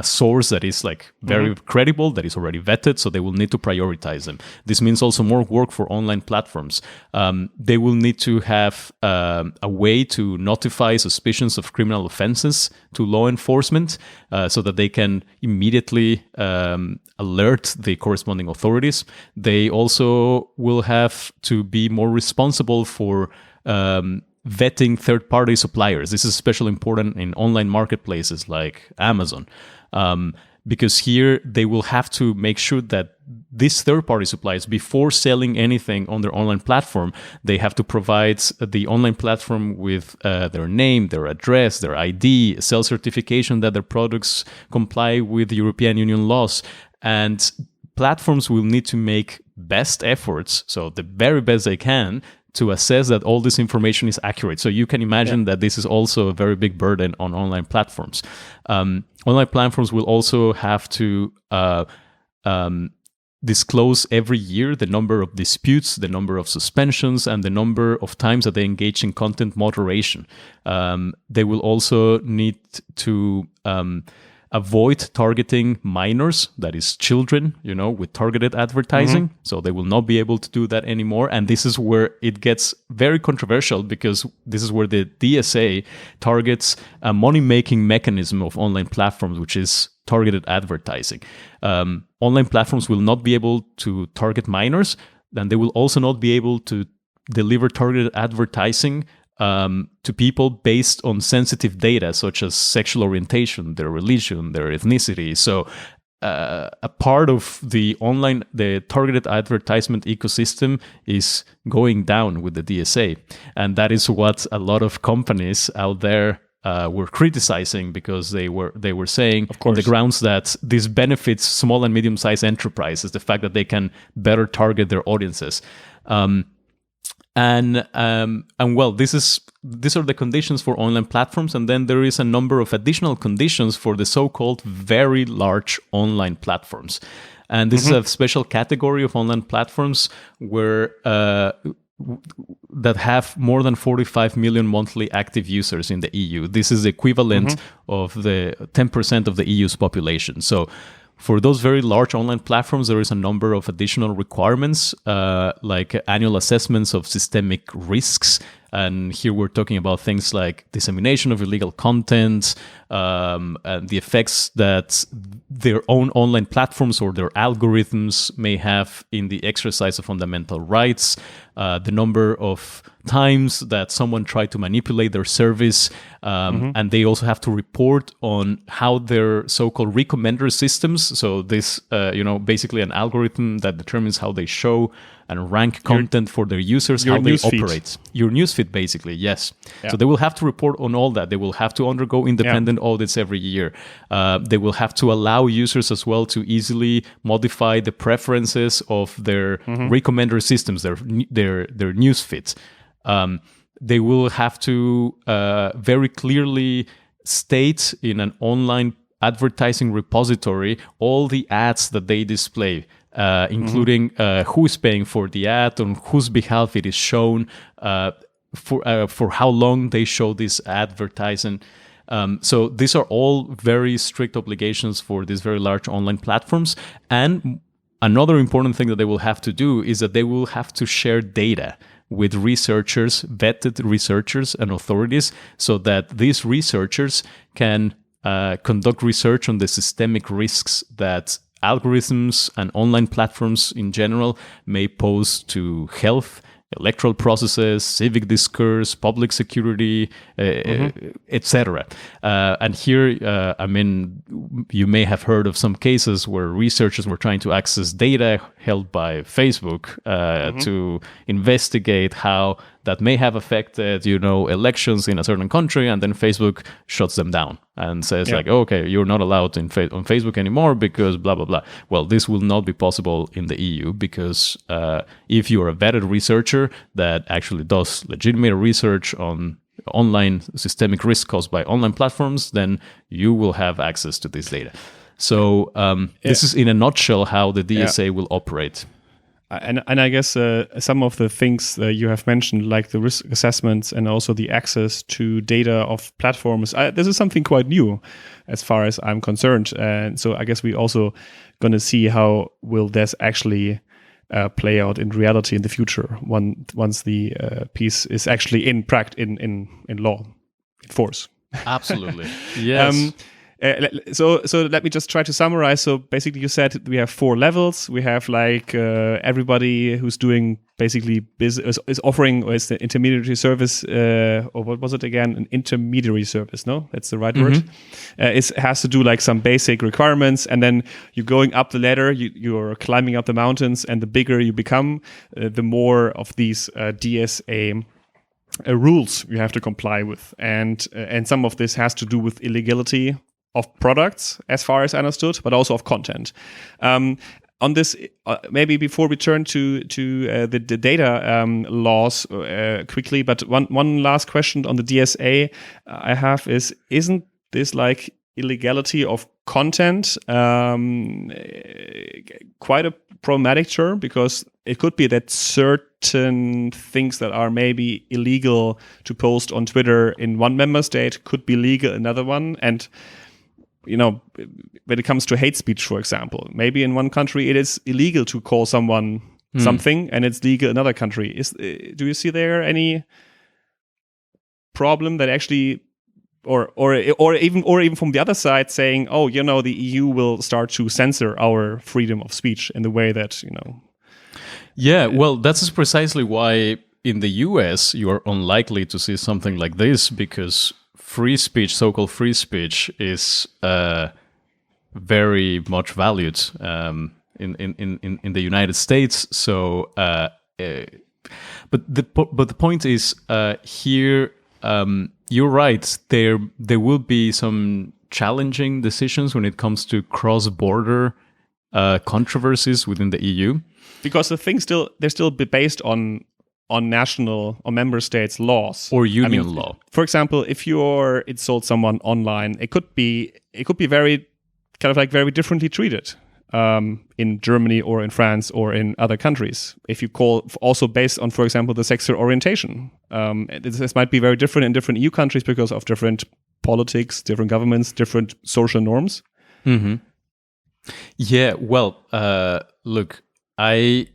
source that is like very credible, that is already vetted, so they will need to prioritize them. This means also more work for online platforms. They will need to have a way to notify suspicions of criminal offenses to law enforcement so that they can immediately alert the corresponding authorities. They also will have to be more responsible for vetting third-party suppliers. This is especially important in online marketplaces like Amazon, because here they will have to make sure that these third-party suppliers, before selling anything on their online platform, they have to provide the online platform with their name, their address, their ID, a self-certification that their products comply with European Union laws. And platforms will need to make best efforts, so the very best they can, to assess that all this information is accurate. So you can imagine that this is also a very big burden on online platforms. Online platforms will also have to disclose every year the number of disputes, the number of suspensions, and the number of times that they engage in content moderation. They will also need to avoid targeting minors, that is children, with targeted advertising. So they will not be able to do that anymore. And this is where it gets very controversial, because this is where the DSA targets a money-making mechanism of online platforms, which is targeted advertising. Online platforms will not be able to target minors, and they will also not be able to deliver targeted advertising to people based on sensitive data such as sexual orientation, their religion, their ethnicity. So a part of the targeted advertisement ecosystem is going down with the DSA. And that is what a lot of companies out there were criticizing, because they were saying on the grounds that this benefits small and medium-sized enterprises, the fact that they can better target their audiences. These are the conditions for online platforms, and then there is a number of additional conditions for the so-called very large online platforms. And this is a special category of online platforms where that have more than 45 million monthly active users in the EU. This is the equivalent of the 10% of the EU's population. So for those very large online platforms, there is a number of additional requirements, like annual assessments of systemic risks. And here we're talking about things like dissemination of illegal content, and the effects that their own online platforms or their algorithms may have in the exercise of fundamental rights, the number of times that someone tried to manipulate their service, and they also have to report on how their so-called recommender systems, so this, basically an algorithm that determines how they show and rank content for their users, how they operate. Your newsfeed, basically, yes. Yeah. So they will have to report on all that. They will have to undergo independent audits every year. They will have to allow users as well to easily modify the preferences of their recommender systems, their newsfeeds. They will have to very clearly state in an online advertising repository all the ads that they display, including who is paying for the ad, on whose behalf it is shown, for how long they show this advertising. So these are all very strict obligations for these very large online platforms. And another important thing that they will have to do is that they will have to share data with researchers, vetted researchers and authorities, so that these researchers can conduct research on the systemic risks that algorithms and online platforms in general may pose to health, electoral processes, civic discourse, public security, etc. And here, I mean, you may have heard of some cases where researchers were trying to access data held by Facebook to investigate how that may have affected, elections in a certain country, and then Facebook shuts them down and says okay, you're not allowed on Facebook anymore because blah, blah, blah. Well, this will not be possible in the EU because if you're a vetted researcher that actually does legitimate research on online systemic risk caused by online platforms, then you will have access to this data. So this is in a nutshell how the DSA will operate. And I guess some of the things you have mentioned, like the risk assessments and also the access to data of platforms, this is something quite new as far as I'm concerned. And so I guess we also going to see how will this actually play out in reality in the future once the piece is actually in law, in force. Absolutely. Yes. So let me just try to summarize. So basically, you said we have 4 levels. We have like everybody who's doing basically is offering, or is the intermediary service, or what was it again? An intermediary service? No, that's the right word. It has to do like some basic requirements, and then you're going up the ladder. You're climbing up the mountains, and the bigger you become, the more of these DSA rules you have to comply with, and some of this has to do with illegality of products, as far as I understood, but also of content. On this, maybe before we turn to the data laws quickly, but one last question on the DSA I have is, isn't this like illegality of content quite a problematic term? Because it could be that certain things that are maybe illegal to post on Twitter in one member state could be legal in another one. And when it comes to hate speech, for example, maybe in one country it is illegal to call someone something, and it's legal in another country. Do you see there any problem that actually, or even from the other side, saying, the EU will start to censor our freedom of speech in the way that Yeah, well, that's precisely why in the US you are unlikely to see something like this, because free speech, so-called free speech, is very much valued in the United States. So, but the point is here. You're right. There will be some challenging decisions when it comes to cross-border controversies within the EU, because the thing they're still based on national or member states' laws or union law. For example, if you insult someone online, it could be very kind of like very differently treated in Germany or in France or in other countries. If you call also based on, for example, the sexual orientation, this might be very different in different EU countries because of different politics, different governments, different social norms. Mm-hmm. Yeah. Well, look, I'm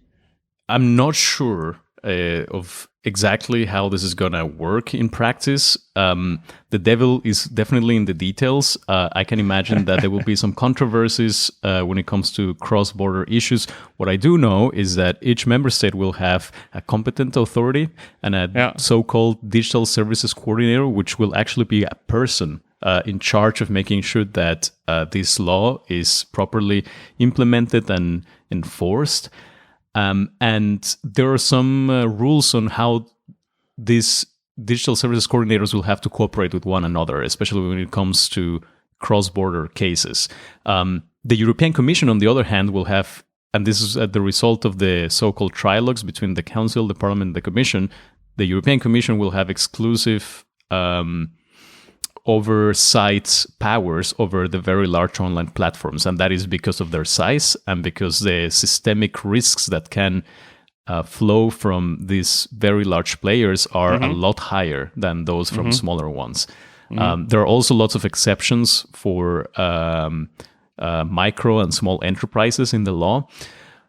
not sure of exactly how this is gonna work in practice. The devil is definitely in the details. I can imagine that there will be some controversies when it comes to cross-border issues. What I do know is that each member state will have a competent authority and a so-called digital services coordinator, which will actually be a person in charge of making sure that this law is properly implemented and enforced. And there are some rules on how these digital services coordinators will have to cooperate with one another, especially when it comes to cross-border cases. The European Commission, on the other hand, will have, and this is the result of the so-called trilogues between the Council, the Parliament, and the Commission, the European Commission will have exclusive oversight powers over the very large online platforms. And that is because of their size and because the systemic risks that can flow from these very large players are a lot higher than those from smaller ones. There are also lots of exceptions for micro and small enterprises in the law.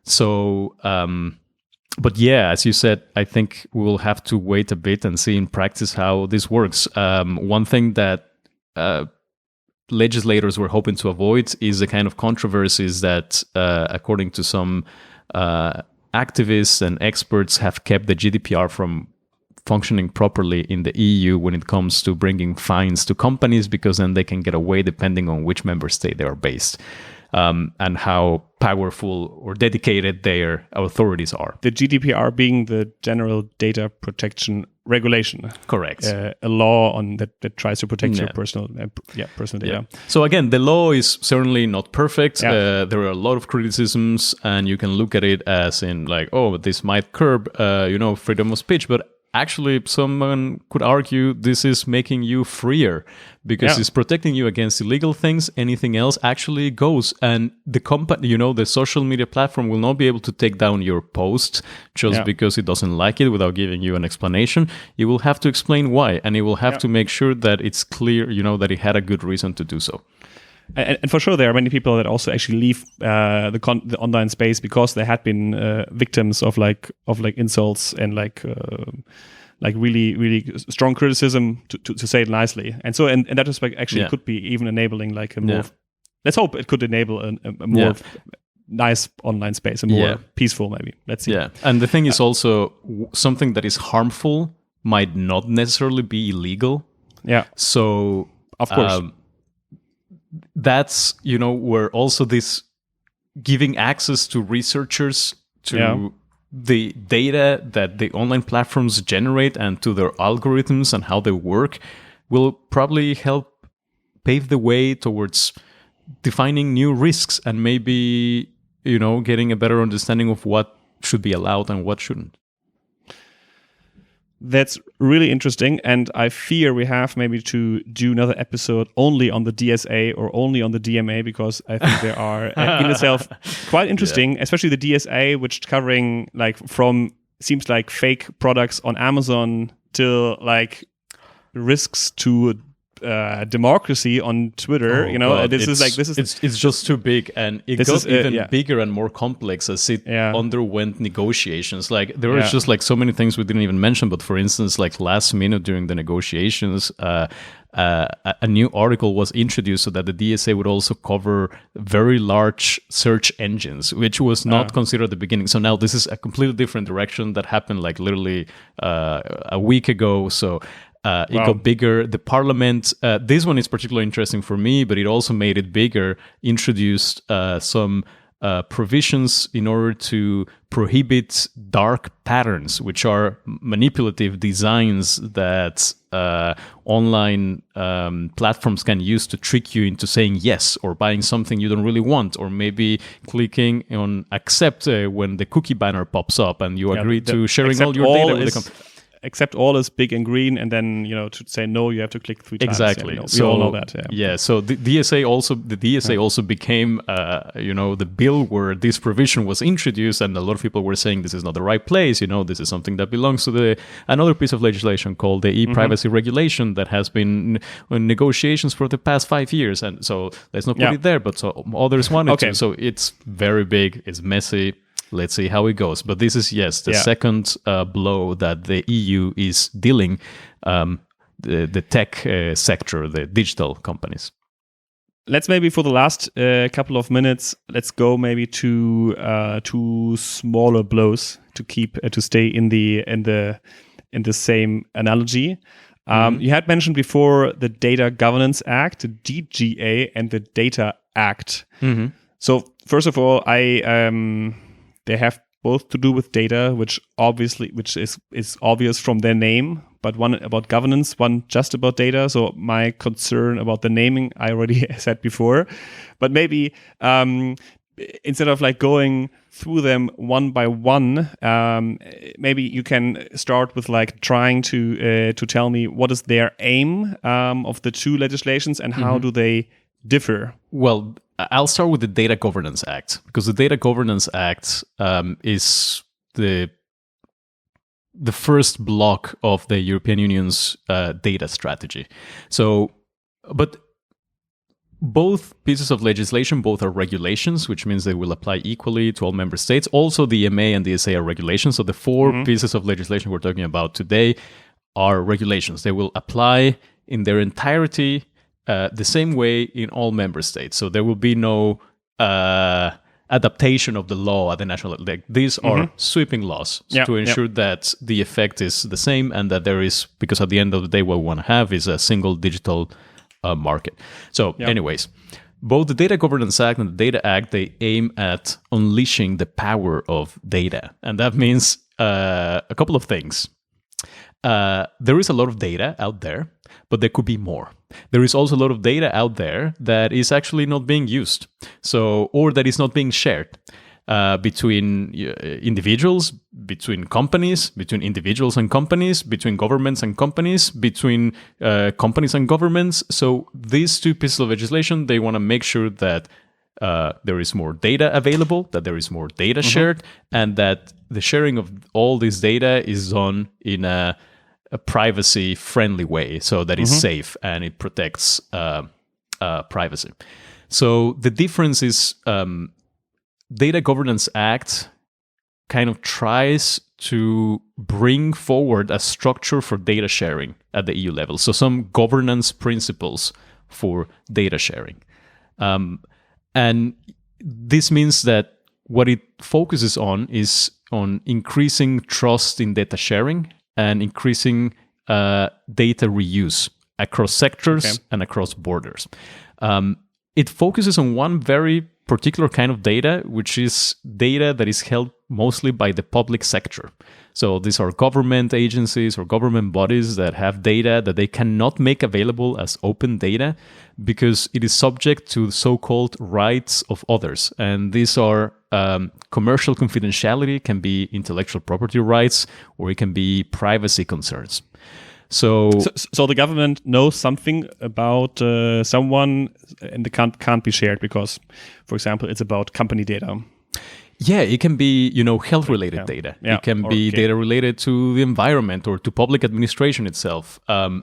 So, but yeah, as you said, I think we will have to wait a bit and see in practice how this works. One thing that legislators were hoping to avoid is the kind of controversies that, according to some activists and experts, have kept the GDPR from functioning properly in the EU when it comes to bringing fines to companies, because then they can get away depending on which member state they are based. And how powerful or dedicated their authorities are. The GDPR being the General Data Protection Regulation. Correct. A law on that tries to protect your personal data. Yeah. So again, the law is certainly not perfect. There are a lot of criticisms, and you can look at it as in like, oh, this might curb, freedom of speech, but actually, someone could argue this is making you freer because it's protecting you against illegal things. Anything else actually goes. And the company, the social media platform will not be able to take down your post just because it doesn't like it without giving you an explanation. You will have to explain why. And it will have to make sure that it's clear, that it had a good reason to do so. And for sure, there are many people that also actually leave the online space because they had been victims of insults and really, really strong criticism, to say it nicely. And so, in that respect, actually, it could be even enabling like a more. Let's hope it could enable a more nice online space, a more peaceful, maybe. Let's see. Yeah, and the thing is also something that is harmful might not necessarily be illegal. Yeah. So of course. That's where also this giving access to researchers to the data that the online platforms generate and to their algorithms and how they work will probably help pave the way towards defining new risks and maybe getting a better understanding of what should be allowed and what shouldn't. That's really interesting, and I fear we have maybe to do another episode only on the DSA or only on the DMA, because I think they are in itself quite interesting, especially the DSA, which covering from seems like fake products on Amazon till risks to democracy on Twitter. It's just too big, and it got even bigger and more complex as it underwent negotiations. There was just so many things we didn't even mention. But for instance, last minute during the negotiations, a new article was introduced so that the DSA would also cover very large search engines, which was not considered at the beginning. So now this is a completely different direction that happened literally a week ago. So. It got bigger. The parliament, this one is particularly interesting for me, but it also made it bigger, introduced some provisions in order to prohibit dark patterns, which are manipulative designs that online platforms can use to trick you into saying yes or buying something you don't really want, or maybe clicking on accept when the cookie banner pops up and you agree to sharing all your data with the company. Except all is big and green, and then to say no, you have to click 3 times. Exactly. We all know that. Yeah. So the DSA also became the bill where this provision was introduced, and a lot of people were saying this is not the right place. This is something that belongs to another piece of legislation called the e-privacy regulation that has been in negotiations for the past 5 years, and so let's not put it there. But so others wanted to. So it's very big. It's messy. Let's see how it goes. But this is, the second blow that the EU is dealing the tech sector, the digital companies. Let's maybe for the last couple of minutes, let's go maybe to two smaller blows to stay in the same analogy. You had mentioned before the Data Governance Act, the DGA, and the Data Act. So first of all, they have both to do with data, which is obvious from their name, but one about governance, one just about data. So my concern about the naming, I already said before, but maybe instead of like going through them one by one, maybe you can start with like trying to tell me what is their aim of the two legislations and how do they differ. Well, I'll start with the Data Governance Act, because the Data Governance Act is the first block of the European Union's data strategy. So, but both pieces of legislation, both are regulations, which means they will apply equally to all member states. Also, the EMA and the DSA are regulations. So the four pieces of legislation we're talking about today are regulations. They will apply in their entirety the same way in all member states. So there will be no adaptation of the law at the national level. These are sweeping laws to ensure that the effect is the same and that there is, because at the end of the day, what we want to have is a single digital market. So anyways, both the Data Governance Act and the Data Act, they aim at unleashing the power of data. And that means a couple of things. There is a lot of data out there, but there could be more. There is also a lot of data out there that is actually not being used, or that is not being shared between individuals, between companies, between individuals and companies, between governments and companies, between companies and governments. So these two pieces of legislation, they want to make sure that there is more data available, that there is more data shared, and that the sharing of all this data is done in a privacy-friendly way, so that it's safe and it protects privacy. So the difference is Data Governance Act kind of tries to bring forward a structure for data sharing at the EU level. So some governance principles for data sharing. And this means that what it focuses on is on increasing trust in data sharing and increasing data reuse across sectors and across borders. It focuses on one very particular kind of data, which is data that is held mostly by the public sector. So these are government agencies or government bodies that have data that they cannot make available as open data because it is subject to so-called rights of others. And these are commercial confidentiality, can be intellectual property rights, or it can be privacy concerns. So the government knows something about someone and it can't be shared because, for example, it's about company data. Yeah, it can be, health-related data. It can be data related to the environment or to public administration itself. And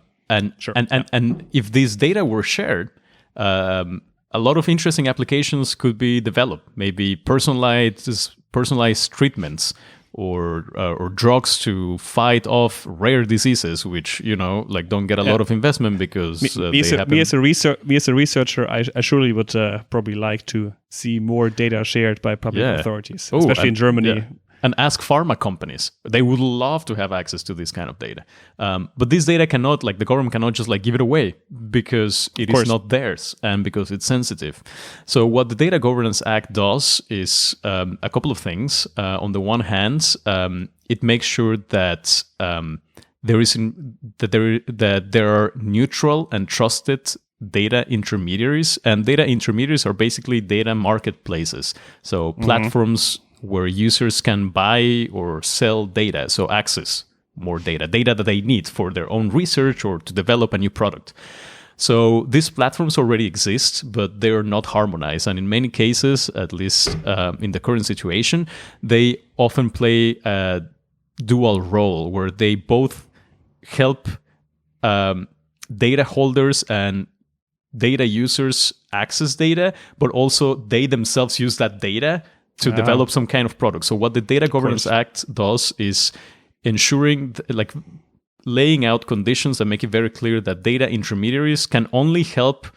if this data were shared, a lot of interesting applications could be developed. Maybe personalized treatments or drugs to fight off rare diseases, which don't get a lot of investment because they happen. Me as a researcher, I surely would probably like to see more data shared by public authorities, especially in Germany. Yeah. And ask pharma companies. They would love to have access to this kind of data. But this data cannot, the government cannot just give it away because it is not theirs and because it's sensitive. So what the Data Governance Act does is a couple of things. On the one hand, it makes sure that there are neutral and trusted data intermediaries. And data intermediaries are basically data marketplaces. So platforms where users can buy or sell data, so access more data that they need for their own research or to develop a new product. So these platforms already exist, but they are not harmonized. And in many cases, at least in the current situation, they often play a dual role where they both help data holders and data users access data, but also they themselves use that data to develop some kind of product. So what the Data Governance Act does is ensuring, laying out conditions that make it very clear that data intermediaries can only help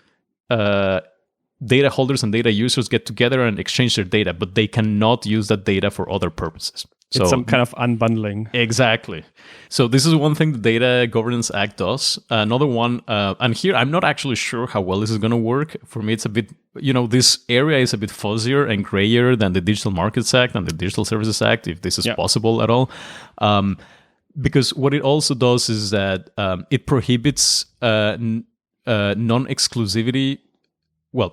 data holders and data users get together and exchange their data, but they cannot use that data for other purposes. It's some kind of unbundling. Exactly. So this is one thing the Data Governance Act does. Another one, and here I'm not actually sure how well this is going to work. For me, it's a bit, this area is a bit fuzzier and grayer than the Digital Markets Act and the Digital Services Act, if this is possible at all. Because what it also does is that it prohibits non-exclusivity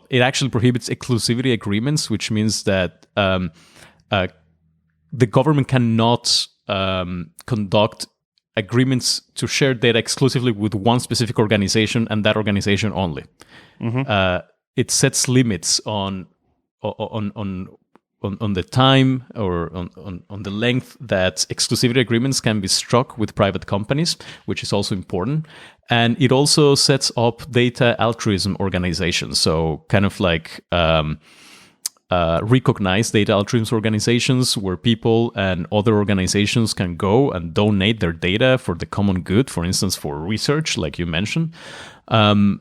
it actually prohibits exclusivity agreements, which means that the government cannot conduct agreements to share data exclusively with one specific organization and that organization only. It sets limits on the time or on the length that exclusivity agreements can be struck with private companies, which is also important. And it also sets up data altruism organizations. So kind of like recognized data altruism organizations where people and other organizations can go and donate their data for the common good, for instance, for research, like you mentioned.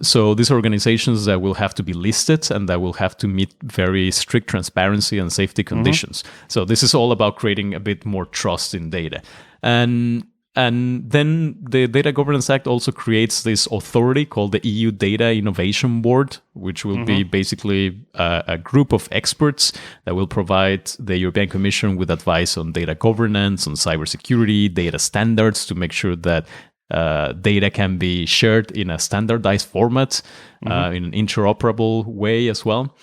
So these organizations that will have to be listed and that will have to meet very strict transparency and safety conditions. So this is all about creating a bit more trust in data. And then the Data Governance Act also creates this authority called the EU Data Innovation Board, which will be basically a group of experts that will provide the European Commission with advice on data governance, on cybersecurity, data standards to make sure that data can be shared in a standardized format, in an interoperable way as well.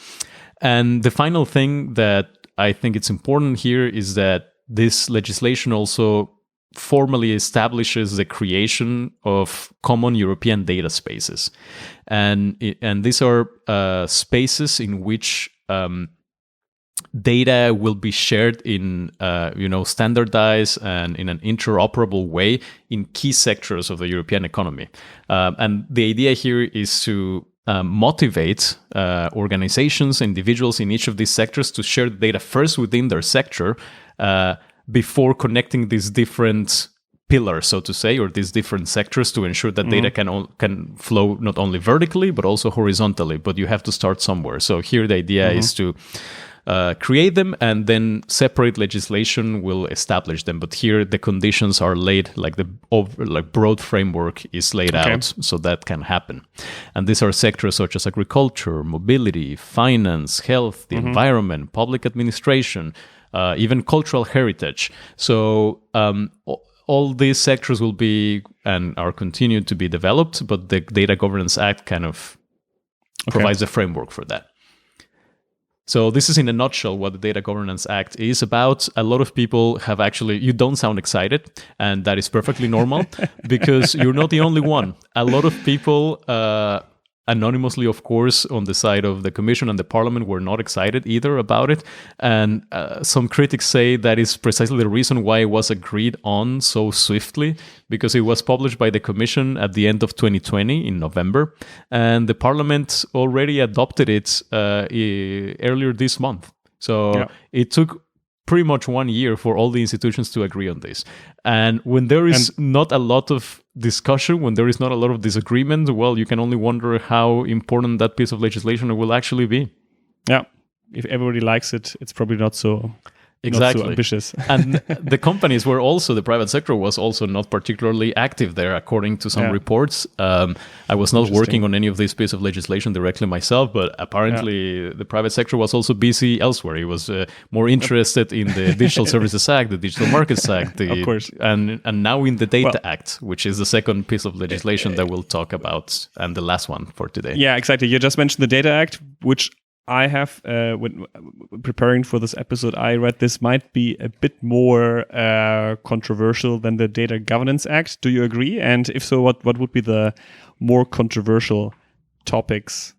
And the final thing that I think it's important here is that this legislation also formally establishes the creation of common European data spaces. And these are spaces in which data will be shared in standardized and in an interoperable way in key sectors of the European economy. And the idea here is to motivate organizations, individuals in each of these sectors to share the data first within their sector before connecting these different pillars, so to say, or these different sectors to ensure that data can flow not only vertically but also horizontally. But you have to start somewhere. So here the idea is to create them, and then separate legislation will establish them. But here the conditions are laid, like the broad framework is laid out, so that can happen. And these are sectors such as agriculture, mobility, finance, health, the environment, public administration, even cultural heritage. So all these sectors will be and are continued to be developed, but the Data Governance Act kind of provides a framework for that. So this is in a nutshell what the Data Governance Act is about. A lot of people have you don't sound excited, and that is perfectly normal because you're not the only one. A lot of people, anonymously, of course, on the side of the Commission and the Parliament, were not excited either about it. And some critics say that is precisely the reason why it was agreed on so swiftly, because it was published by the Commission at the end of 2020 in November, and the Parliament already adopted it earlier this month. So it took pretty much 1 year for all the institutions to agree on this. And when there is not a lot of discussion, when there is not a lot of disagreement, well, you can only wonder how important that piece of legislation will actually be. Yeah. If everybody likes it, it's probably not so ambitious. And the companies were also, the private sector was also not particularly active there, according to some reports. I was not working on any of this piece of legislation directly myself, but apparently the private sector was also busy elsewhere. It was more interested in the Digital Services Act, the Digital Markets Act, of course. and now in the Data Act, which is the second piece of legislation that we'll talk about, and the last one for today. Yeah, exactly. You just mentioned the Data Act, which I have, when preparing for this episode, I read this might be a bit more controversial than the Data Governance Act. Do you agree? And if so, what would be the more controversial topics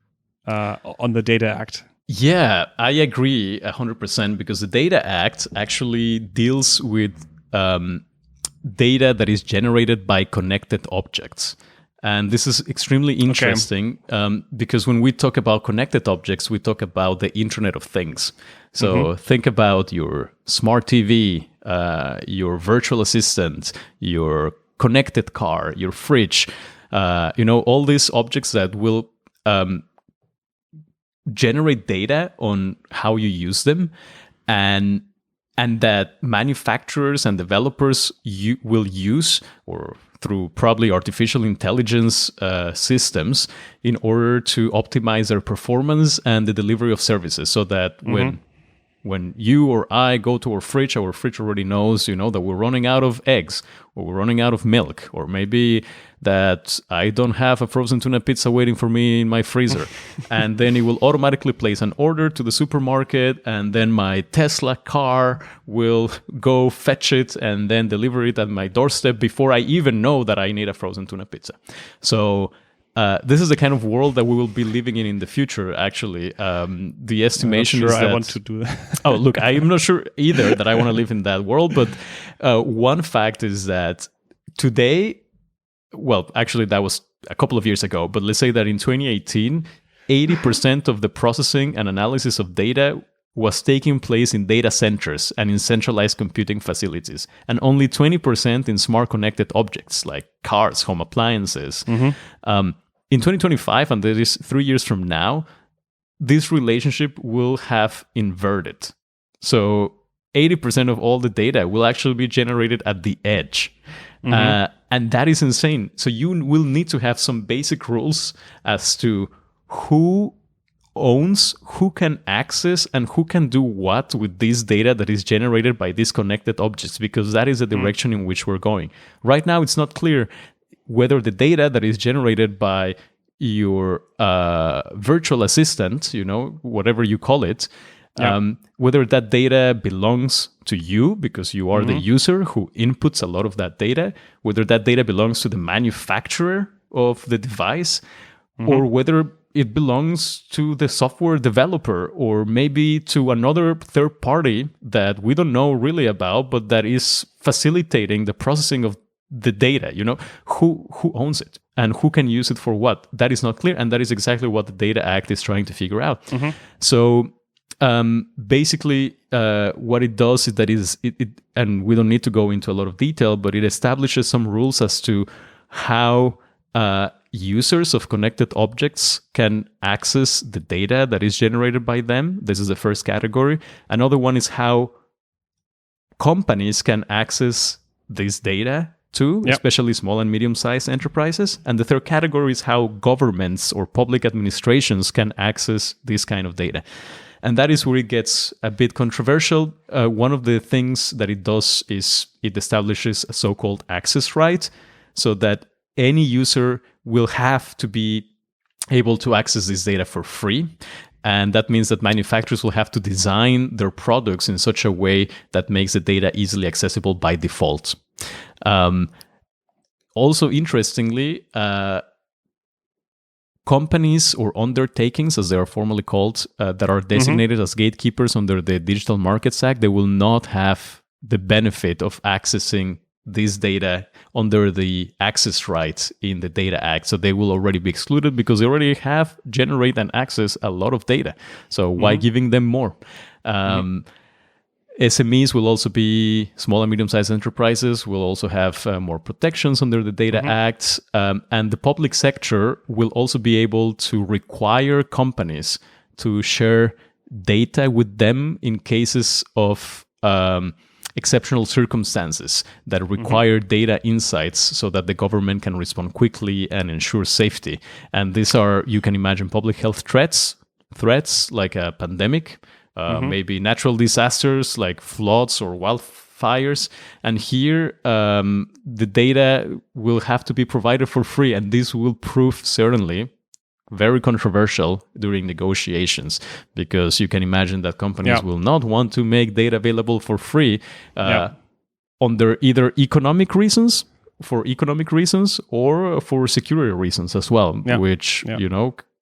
on the Data Act? Yeah, I agree 100%, because the Data Act actually deals with data that is generated by connected objects. And this is extremely interesting because when we talk about connected objects, we talk about the Internet of Things. So think about your smart TV, your virtual assistant, your connected car, your fridge, all these objects that will generate data on how you use them, and that manufacturers and developers will use, or through probably artificial intelligence systems, in order to optimize their performance and the delivery of services, so that when you or I go to our fridge already knows, that we're running out of eggs, or we're running out of milk, or maybe that I don't have a frozen tuna pizza waiting for me in my freezer. And then it will automatically place an order to the supermarket, and then my Tesla car will go fetch it and then deliver it at my doorstep before I even know that I need a frozen tuna pizza. So this is the kind of world that we will be living in the future, actually. The estimation is that... I want to do that. Oh, look, I am not sure either that I want to live in that world, but one fact is that today, well, actually that was a couple of years ago, but let's say that in 2018, 80% of the processing and analysis of data was taking place in data centers and in centralized computing facilities, and only 20% in smart connected objects like cars, home appliances. In 2025, and that is 3 years from now, this relationship will have inverted. So 80% of all the data will actually be generated at the edge. And that is insane. So you will need to have some basic rules as to who owns, who can access, and who can do what with this data that is generated by these connected objects, because that is the direction in which we're going. Right now, it's not clear whether the data that is generated by your virtual assistant, whatever you call it, whether that data belongs to you because you are the user who inputs a lot of that data, whether that data belongs to the manufacturer of the device, or whether it belongs to the software developer, or maybe to another third party that we don't know really about, but that is facilitating the processing of the data. Who owns it and who can use it for what? That is not clear, and that is exactly what the Data Act is trying to figure out. So basically, what it does is that it, and we don't need to go into a lot of detail, but it establishes some rules as to how users of connected objects can access the data that is generated by them. This is the first category. Another one is how companies can access this data too, especially small and medium-sized enterprises. And the third category is how governments or public administrations can access this kind of data. And that is where it gets a bit controversial. One of the things that it does is it establishes a so-called access right, so that any user will have to be able to access this data for free. And that means that manufacturers will have to design their products in such a way that makes the data easily accessible by default. Also, interestingly, companies or undertakings, as they are formally called, that are designated as gatekeepers under the Digital Markets Act, they will not have the benefit of accessing this data under the access rights in the Data Act. So they will already be excluded because they already have, generate and access a lot of data. So why giving them more? SMEs will also be, small and medium-sized enterprises will also have more protections under the Data Act. And the public sector will also be able to require companies to share data with them in cases of exceptional circumstances that require data insights so that the government can respond quickly and ensure safety. And these are, you can imagine, public health threats like a pandemic, maybe natural disasters like floods or wildfires. And here, the data will have to be provided for free. And this will prove certainly very controversial during negotiations, because you can imagine that companies will not want to make data available for free under either economic reasons, or for security reasons as well, which,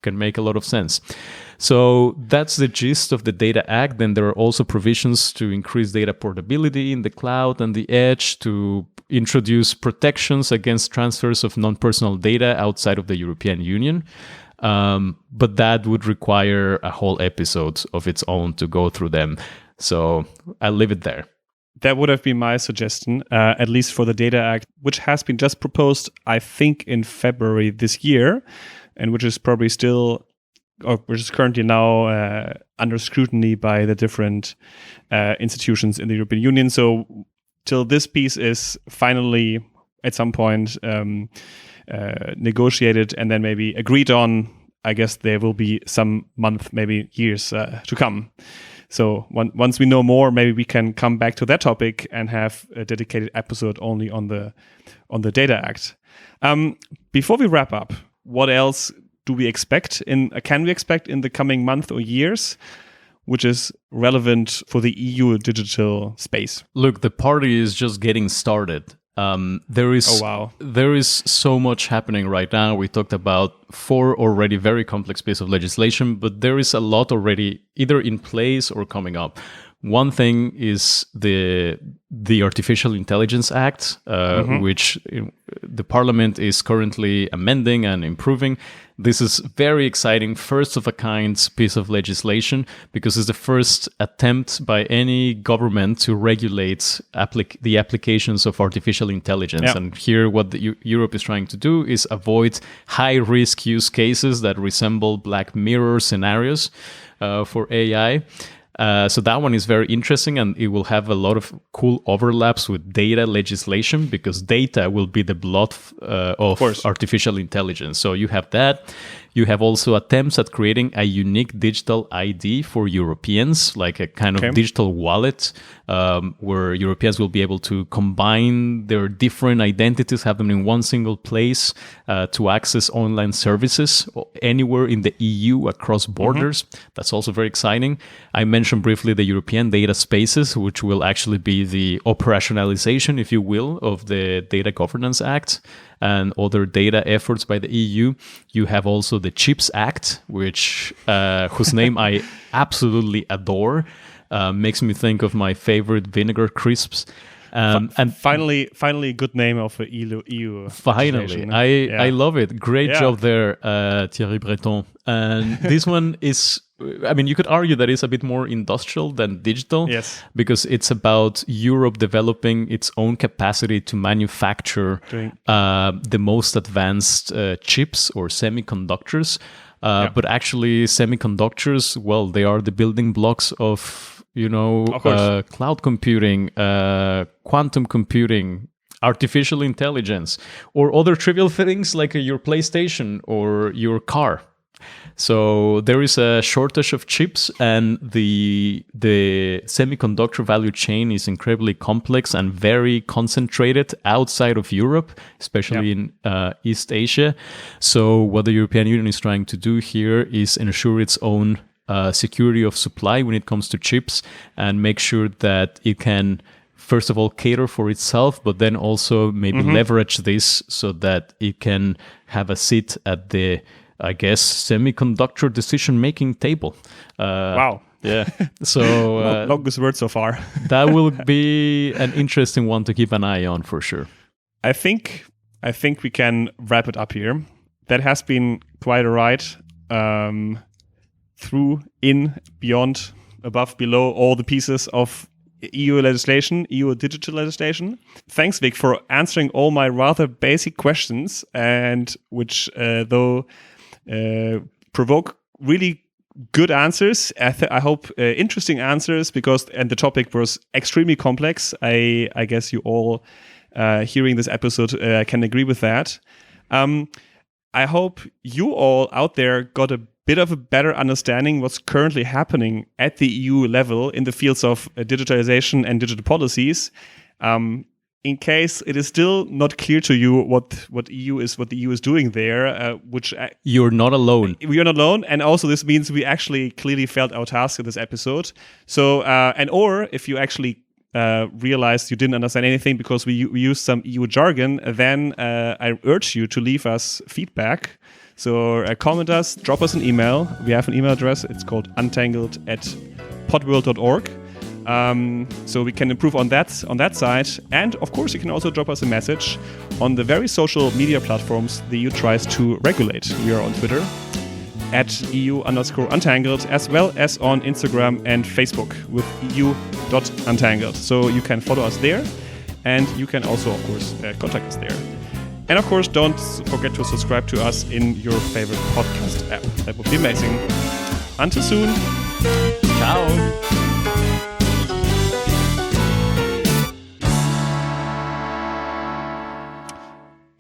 can make a lot of sense. So that's the gist of the Data Act. Then there are also provisions to increase data portability in the cloud and the edge, to introduce protections against transfers of non-personal data outside of the European Union. But that would require a whole episode of its own to go through them. So I'll leave it there. That would have been my suggestion, at least for the Data Act, which has been just proposed, I think, in February this year, and which is probably still, or which is currently now under scrutiny by the different institutions in the European Union. So till this piece is finally at some point negotiated and then maybe agreed on, I guess there will be some month, maybe years to come. So once we know more, maybe we can come back to that topic and have a dedicated episode only on the Data Act. Before we wrap up, what else do we expect can we expect in the coming month or years, which is relevant for the EU digital space? Look, the party is just getting started. There is so much happening right now. We talked about 4 already very complex pieces of legislation, but there is a lot already either in place or coming up. One thing is the Artificial Intelligence Act, which the Parliament is currently amending and improving. This is very exciting, first of a kind piece of legislation, because it's the first attempt by any government to regulate the applications of artificial intelligence. Yeah. And here what Europe is trying to do is avoid high-risk use cases that resemble Black Mirror scenarios for AI. So that one is very interesting, and it will have a lot of cool overlaps with data legislation, because data will be the blood of artificial intelligence. So you have that. You have also attempts at creating a unique digital ID for Europeans, like a kind of digital wallet, where Europeans will be able to combine their different identities, have them in one single place to access online services anywhere in the EU across borders. That's also very exciting. I mentioned briefly the European data spaces, which will actually be the operationalization, if you will, of the Data Governance Act and other data efforts by the EU. You have also the CHIPS Act, which whose name I absolutely adore. Makes me think of my favorite vinegar crisps. And finally, a good name of the EU. Finally, I love it. Great job there, Thierry Breton. And this one is, I mean, you could argue that it's a bit more industrial than digital, because it's about Europe developing its own capacity to manufacture the most advanced chips or semiconductors. But actually, semiconductors, well, they are the building blocks of cloud computing, quantum computing, artificial intelligence, or other trivial things like your PlayStation or your car. So there is a shortage of chips, and the semiconductor value chain is incredibly complex and very concentrated outside of Europe, especially in East Asia. So what the European Union is trying to do here is ensure its own security of supply when it comes to chips, and make sure that it can, first of all, cater for itself, but then also maybe leverage this so that it can have a seat at the, I guess, semiconductor decision-making table. Wow. Yeah. So longest word so far. That will be an interesting one to keep an eye on for sure. I think we can wrap it up here. That has been quite a ride. Through, in, beyond, above, below all the pieces of EU legislation, EU digital legislation. Thanks, Vic, for answering all my rather basic questions, and which, provoke really good answers. I hope interesting answers, and the topic was extremely complex. I guess you all hearing this episode can agree with that. I hope you all out there got a bit of a better understanding what's currently happening at the EU level in the fields of digitalization and digital policies. In case it is still not clear to you what the EU is doing there, which you're not alone. We are not alone, and also this means we actually clearly failed our task in this episode. So, or if you actually realized you didn't understand anything because we used some EU jargon, then I urge you to leave us feedback. So comment us, drop us an email. We have an email address. It's called untangled@podworld.org. So we can improve on that side. And of course, you can also drop us a message on the very social media platforms the EU tries to regulate. We are on Twitter @EU_Untangled, as well as on Instagram and Facebook with EU.Untangled. So you can follow us there, and you can also, of course, contact us there. And of course, don't forget to subscribe to us in your favorite podcast app. That would be amazing. Until soon. Ciao.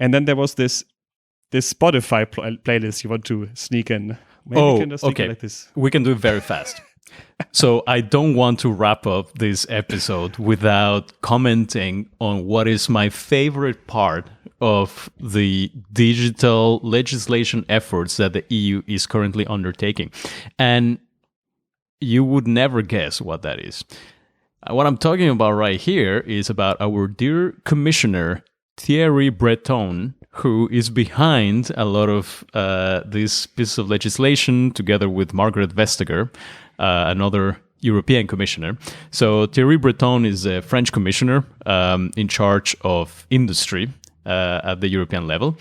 And then there was this Spotify playlist you want to sneak in. Maybe we can just sneak it like this. We can do it very fast. So I don't want to wrap up this episode without commenting on what is my favorite part of the digital legislation efforts that the EU is currently undertaking. And you would never guess what that is. What I'm talking about right here is about our dear Commissioner Thierry Breton, who is behind a lot of this piece of legislation, together with Margaret Vestager, another European commissioner. So Thierry Breton is a French commissioner in charge of industry at the European level.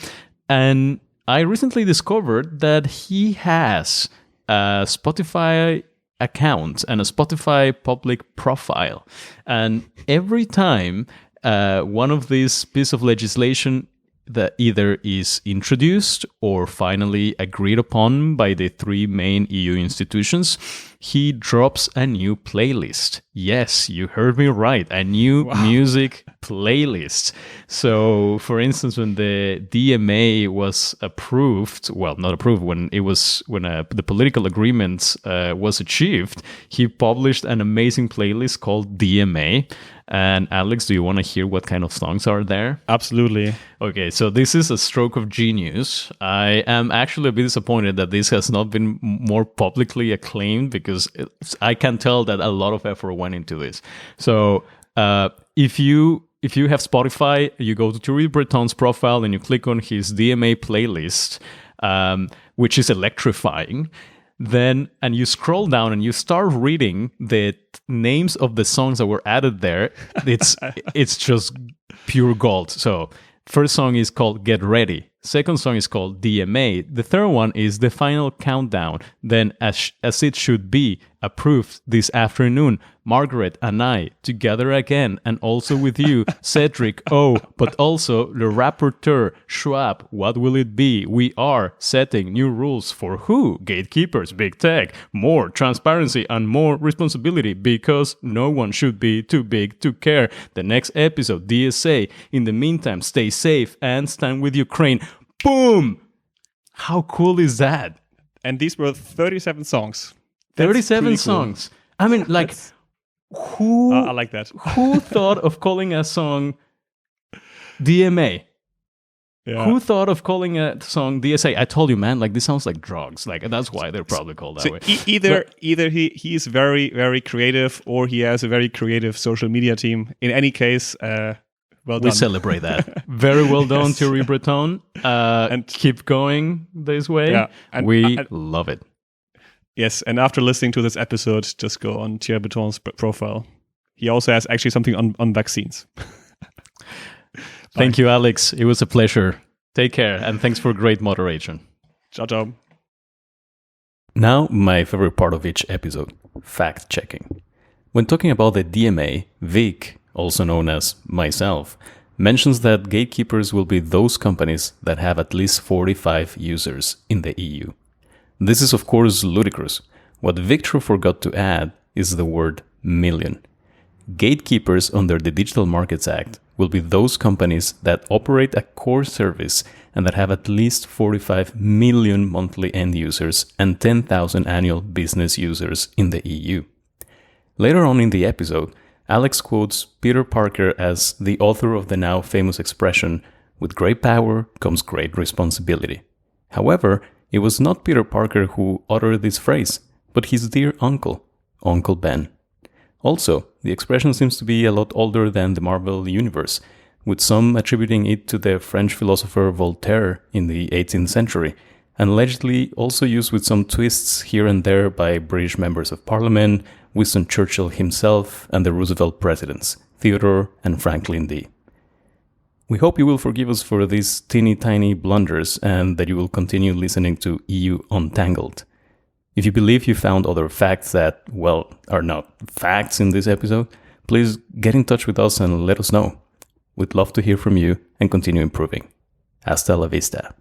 And I recently discovered that he has a Spotify account and a Spotify public profile. And every time one of these pieces of legislation that either is introduced or finally agreed upon by the three main EU institutions, he drops a new playlist. Yes, you heard me right. A new music playlist. So, for instance, when the DMA was approved, well, not approved, when the political agreement was achieved, he published an amazing playlist called DMA. And Alex, do you want to hear what kind of songs are there? Absolutely. Okay, so this is a stroke of genius. I am actually a bit disappointed that this has not been more publicly acclaimed, because I can tell that a lot of effort went into this. So if you have Spotify, you go to Thierry Breton's profile and you click on his DMA playlist, which is electrifying. And you scroll down and you start reading the names of the songs that were added there. It's just pure gold. So first song is called Get Ready. Second song is called DMA. The third one is The Final Countdown. Then as it should be, approved this afternoon. Margaret and I, together again, and also with you, Cedric O, but also the rapporteur, Schwab. What will it be? We are setting new rules for who? Gatekeepers, big tech, more transparency and more responsibility, because no one should be too big to care. The next episode, DSA. In the meantime, stay safe and stand with Ukraine. Boom! How cool is that? And these were 37 songs. 37 songs. Cool. I mean, like, who... I like that. Who thought of calling a song DMA? Yeah. Who thought of calling a song DSA? I told you, man, like, this sounds like drugs. Like, that's why they're probably called that way. Either he is very, very creative, or he has a very creative social media team. In any case... well done. We celebrate that. Very well done, yes. Thierry Breton. And keep going this way. Yeah, and we love it. Yes, and after listening to this episode, just go on Thierry Breton's profile. He also has actually something on vaccines. Thank you, Alex. It was a pleasure. Take care, and thanks for great moderation. Ciao, ciao. Now, my favorite part of each episode, fact-checking. When talking about the DMA, Vic, also known as myself, mentions that gatekeepers will be those companies that have at least 45 users in the EU. This is of course ludicrous. What Victor forgot to add is the word million. Gatekeepers under the Digital Markets Act will be those companies that operate a core service and that have at least 45 million monthly end users and 10,000 annual business users in the EU. Later on in the episode, Alex quotes Peter Parker as the author of the now famous expression, "With great power comes great responsibility." However, it was not Peter Parker who uttered this phrase, but his dear uncle, Uncle Ben. Also, the expression seems to be a lot older than the Marvel Universe, with some attributing it to the French philosopher Voltaire in the 18th century, and allegedly also used with some twists here and there by British members of Parliament, Winston Churchill himself, and the Roosevelt presidents, Theodore and Franklin D. We hope you will forgive us for these teeny tiny blunders and that you will continue listening to EU Untangled. If you believe you found other facts that, well, are not facts in this episode, please get in touch with us and let us know. We'd love to hear from you and continue improving. Hasta la vista.